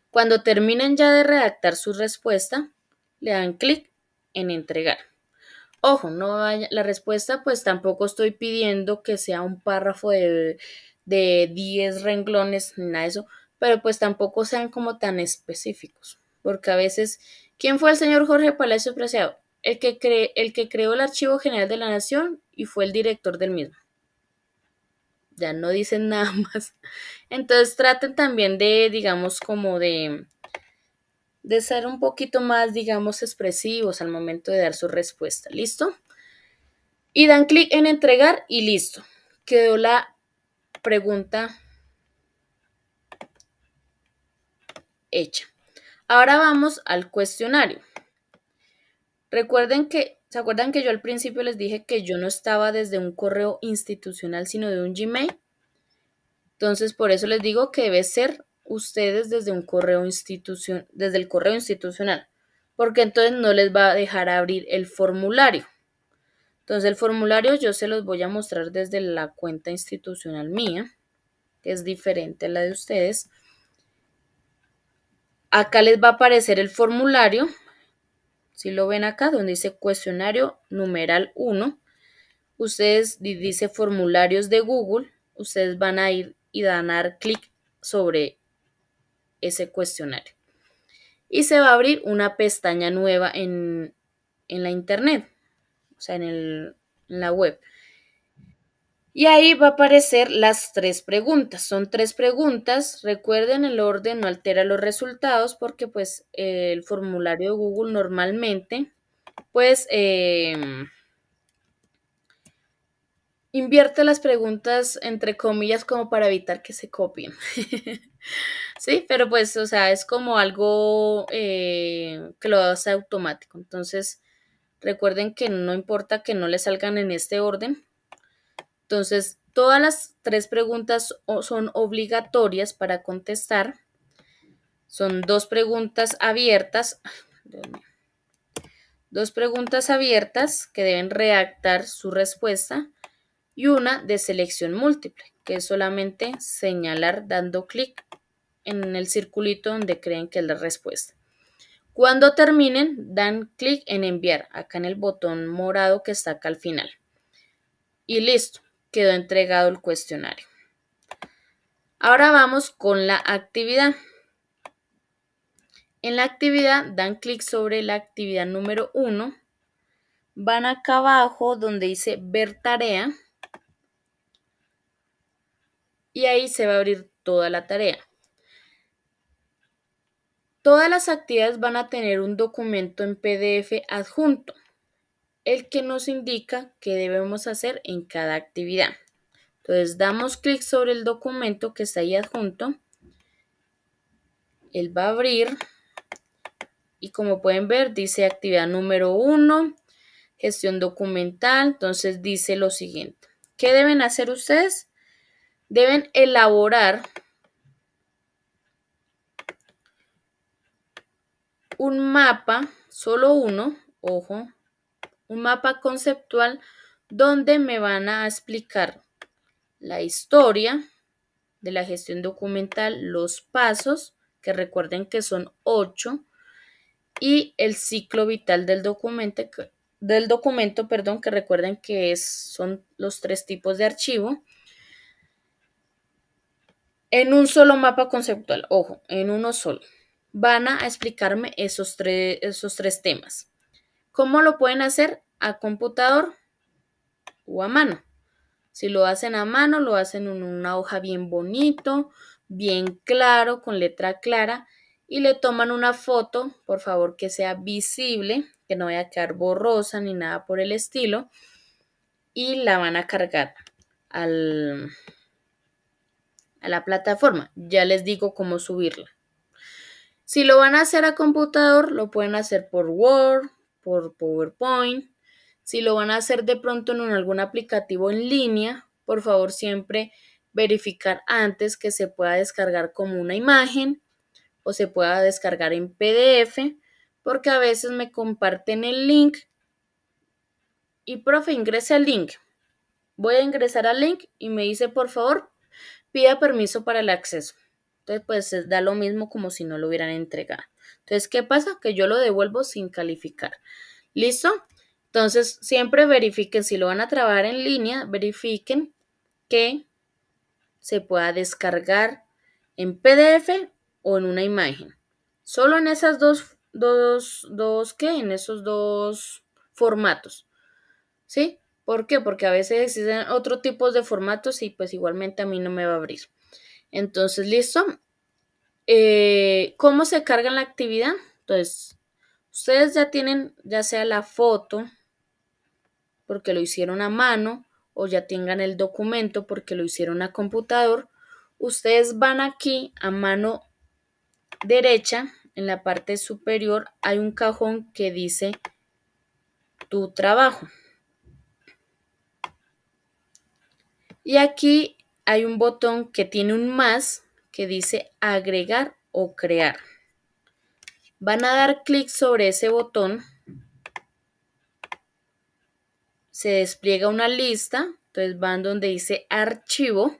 Cuando terminen ya de redactar su respuesta, le dan clic en entregar. Ojo, no vaya, la respuesta pues tampoco estoy pidiendo que sea un párrafo de 10 renglones ni nada de eso, pero pues tampoco sean como tan específicos, porque a veces, ¿quién fue el señor Jorge Palacio Preciado? El que creó el Archivo General de la Nación y fue el director del mismo. Ya no dicen nada más. Entonces traten también de, digamos, como de ser un poquito más, digamos, expresivos al momento de dar su respuesta. ¿Listo? Y dan clic en entregar y listo. Quedó la pregunta hecha. Ahora vamos al cuestionario. Recuerden que, ¿se acuerdan que yo al principio les dije que yo no estaba desde un correo institucional, sino de un Gmail? Entonces, por eso les digo que debe ser ustedes desde un correo desde el correo institucional, porque entonces no les va a dejar abrir el formulario. Entonces el formulario yo se los voy a mostrar desde la cuenta institucional mía, que es diferente a la de ustedes. Acá les va a aparecer el formulario, si lo ven acá, donde dice cuestionario numeral 1. Ustedes dice formularios de Google, ustedes van a ir y van a dar clic sobre ese cuestionario. Y se va a abrir una pestaña nueva en la internet, o sea, en la web. Y ahí va a aparecer las 3 preguntas. Son 3 preguntas. Recuerden, el orden no altera los resultados porque pues el formulario de Google normalmente pues invierte las preguntas entre comillas como para evitar que se copien. Sí, pero pues, o sea, es como algo que lo hace automático. Entonces, recuerden que no importa que no le salgan en este orden. Entonces, todas las 3 preguntas son obligatorias para contestar. Son 2 preguntas abiertas. Dos preguntas abiertas que deben redactar su respuesta y una de selección múltiple, que es solamente señalar dando clic en el circulito donde creen que es la respuesta. Cuando terminen, dan clic en enviar, acá en el botón morado que está acá al final. Y listo, quedó entregado el cuestionario. Ahora vamos con la actividad. En la actividad dan clic sobre la actividad número 1. Van acá abajo donde dice ver tarea. Y ahí se va a abrir toda la tarea. Todas las actividades van a tener un documento en PDF adjunto, el que nos indica qué debemos hacer en cada actividad. Entonces damos clic sobre el documento que está ahí adjunto. Él va a abrir y como pueden ver dice actividad número 1, gestión documental. Entonces dice lo siguiente. ¿Qué deben hacer ustedes? Deben elaborar un mapa, solo uno, ojo, un mapa conceptual donde me van a explicar la historia de la gestión documental, los pasos, que recuerden que son 8, y el ciclo vital del documento, que recuerden que son los 3 tipos de archivo, en un solo mapa conceptual, ojo, en uno solo. Van a explicarme esos tres temas. ¿Cómo lo pueden hacer? A computador o a mano. Si lo hacen a mano, lo hacen en una hoja bien bonito, bien claro, con letra clara, y le toman una foto, por favor que sea visible, que no vaya a quedar borrosa ni nada por el estilo, y la van a cargar a la plataforma. Ya les digo cómo subirla. Si lo van a hacer a computador, lo pueden hacer por Word, por PowerPoint. Si lo van a hacer de pronto en algún aplicativo en línea, por favor siempre verificar antes que se pueda descargar como una imagen o se pueda descargar en PDF, porque a veces me comparten el link y profe, ingrese al link. Voy a ingresar al link y me dice, por favor, pida permiso para el acceso. Entonces, pues da lo mismo como si no lo hubieran entregado. Entonces, ¿qué pasa? Que yo lo devuelvo sin calificar. ¿Listo? Entonces, siempre verifiquen, si lo van a trabajar en línea, verifiquen que se pueda descargar en PDF o en una imagen. Solo en esas en esos dos formatos. ¿Sí? ¿Por qué? Porque a veces existen otros tipos de formatos y pues igualmente a mí no me va a abrir. Entonces, ¿listo? ¿Cómo se carga la actividad? Entonces, ustedes ya tienen ya sea la foto porque lo hicieron a mano o ya tengan el documento porque lo hicieron a computador. Ustedes van aquí a mano derecha, en la parte superior hay un cajón que dice tu trabajo. Y aquí hay un botón que tiene un más que dice agregar o crear. Van a dar clic sobre ese botón. se despliega una lista, entonces van donde dice archivo,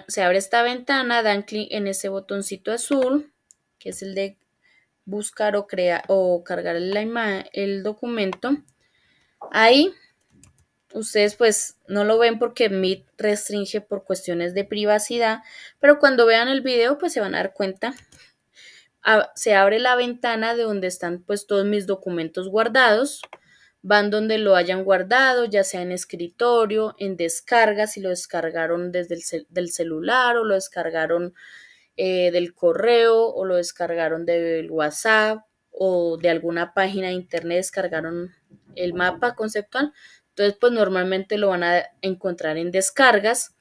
se abre esta ventana, dan clic en ese botoncito azul, que es el de buscar o crear o cargar el documento. Ahí ustedes pues no lo ven porque Meet restringe por cuestiones de privacidad, pero cuando vean el video pues se van a dar cuenta. Se abre la ventana de donde están pues todos mis documentos guardados, van donde lo hayan guardado, ya sea en escritorio, en descarga, si lo descargaron desde del celular o lo descargaron del correo o lo descargaron del WhatsApp o de alguna página de internet, descargaron el mapa conceptual. Entonces, pues normalmente lo van a encontrar en descargas,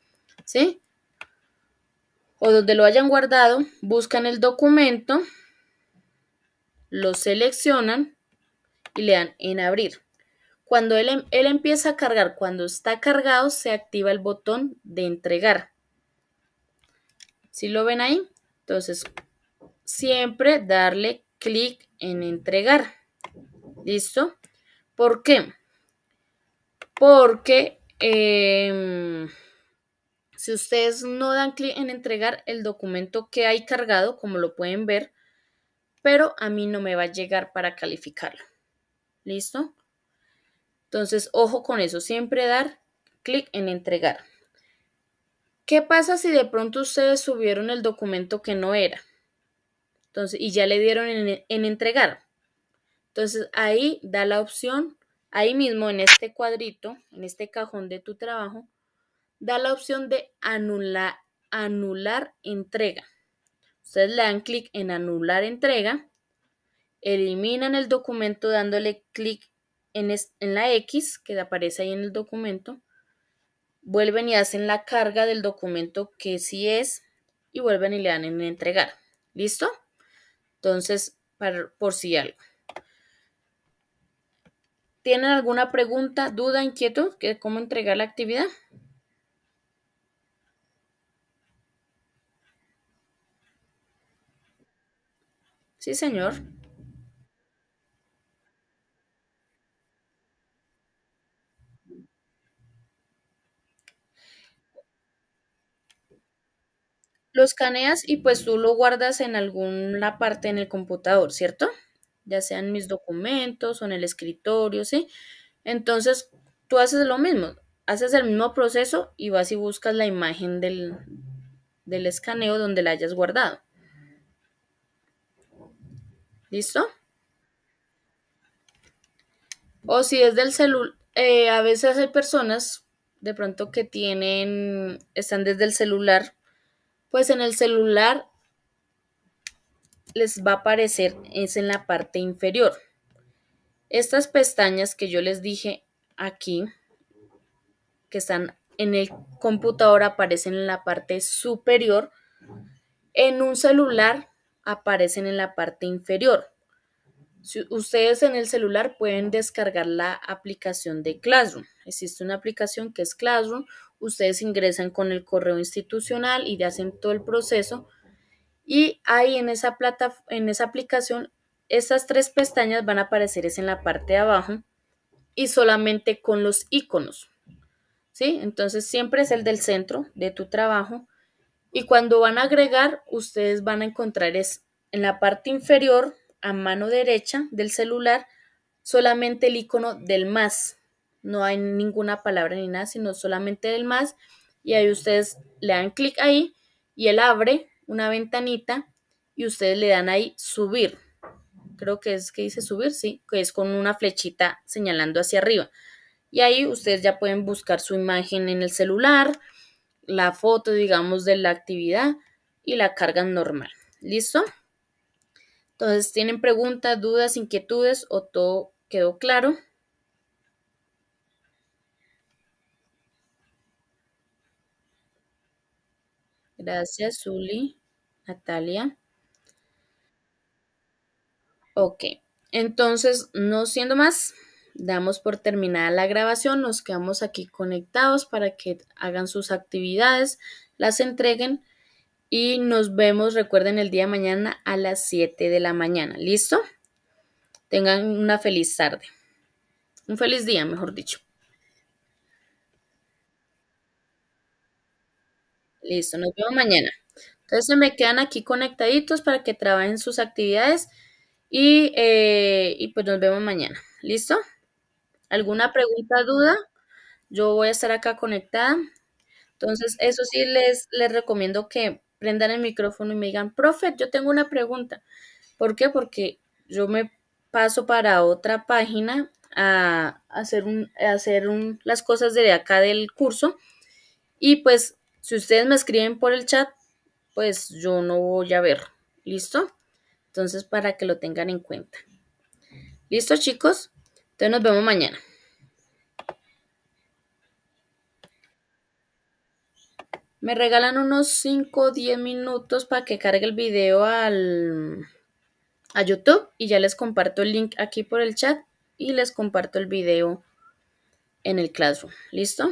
¿sí? O donde lo hayan guardado, buscan el documento, lo seleccionan y le dan en abrir. Cuando él empieza a cargar, cuando está cargado, se activa el botón de entregar. ¿Sí lo ven ahí? Entonces, siempre darle clic en entregar. ¿Listo? ¿Por qué? Porque si ustedes no dan clic en entregar, el documento que hay cargado, como lo pueden ver, pero a mí no me va a llegar para calificarlo. ¿Listo? Entonces, ojo con eso, siempre dar clic en entregar. ¿Qué pasa si de pronto ustedes subieron el documento que no era? Entonces, y ya le dieron en entregar. Entonces, ahí da la opción, ahí mismo en este cuadrito, en este cajón de tu trabajo, da la opción de anular entrega. Ustedes le dan clic en anular entrega, eliminan el documento dándole clic en la X que aparece ahí en el documento, vuelven y hacen la carga del documento que sí es y vuelven y le dan en entregar. ¿Listo? Entonces, por si algo. ¿Tienen alguna pregunta, duda, inquietud de cómo entregar la actividad? Sí, señor. Lo escaneas y pues tú lo guardas en alguna parte en el computador, ¿cierto? Ya sean mis documentos o en el escritorio, ¿sí? Entonces, tú haces lo mismo, haces el mismo proceso y vas y buscas la imagen del escaneo donde la hayas guardado. ¿Listo? O si es del celular, a veces hay personas de pronto que están desde el celular, pues en el celular les va a aparecer, es en la parte inferior. Estas pestañas que yo les dije aquí, que están en el computador, aparecen en la parte superior. En un celular aparecen en la parte inferior. Si ustedes en el celular pueden descargar la aplicación de Classroom. Existe una aplicación que es Classroom. Ustedes ingresan con el correo institucional y hacen todo el proceso. Y ahí en esa aplicación, estas tres pestañas van a aparecer es en la parte de abajo y solamente con los iconos. ¿Sí? Entonces siempre es el del centro de tu trabajo. Y cuando van a agregar, ustedes van a encontrar es en la parte inferior, a mano derecha del celular, solamente el icono del más. No hay ninguna palabra ni nada, sino solamente del más. Y ahí ustedes le dan clic ahí y él abre una ventanita y ustedes le dan ahí subir. Creo que es que dice subir, sí, que es con una flechita señalando hacia arriba. Y ahí ustedes ya pueden buscar su imagen en el celular, la foto, digamos, de la actividad y la cargan normal. ¿Listo? Entonces, ¿tienen preguntas, dudas, inquietudes o todo quedó claro? Gracias, Zuli, Natalia. Ok, entonces, no siendo más, damos por terminada la grabación, nos quedamos aquí conectados para que hagan sus actividades, las entreguen y nos vemos, recuerden, el día de mañana a las 7 de la mañana. ¿Listo? Tengan una feliz tarde. Un feliz día, mejor dicho. Listo, nos vemos mañana. Entonces se me quedan aquí conectaditos para que trabajen sus actividades y pues nos vemos mañana. ¿Listo? ¿Alguna pregunta, duda? Yo voy a estar acá conectada. Entonces, eso sí les recomiendo que prendan el micrófono y me digan, profe, yo tengo una pregunta. ¿Por qué? Porque yo me paso para otra página a las cosas de acá del curso y pues si ustedes me escriben por el chat, pues yo no voy a ver. ¿Listo? Entonces, para que lo tengan en cuenta. ¿Listo, chicos? Entonces nos vemos mañana. Me regalan unos 5 o 10 minutos para que cargue el video a YouTube y ya les comparto el link aquí por el chat y les comparto el video en el Classroom. ¿Listo?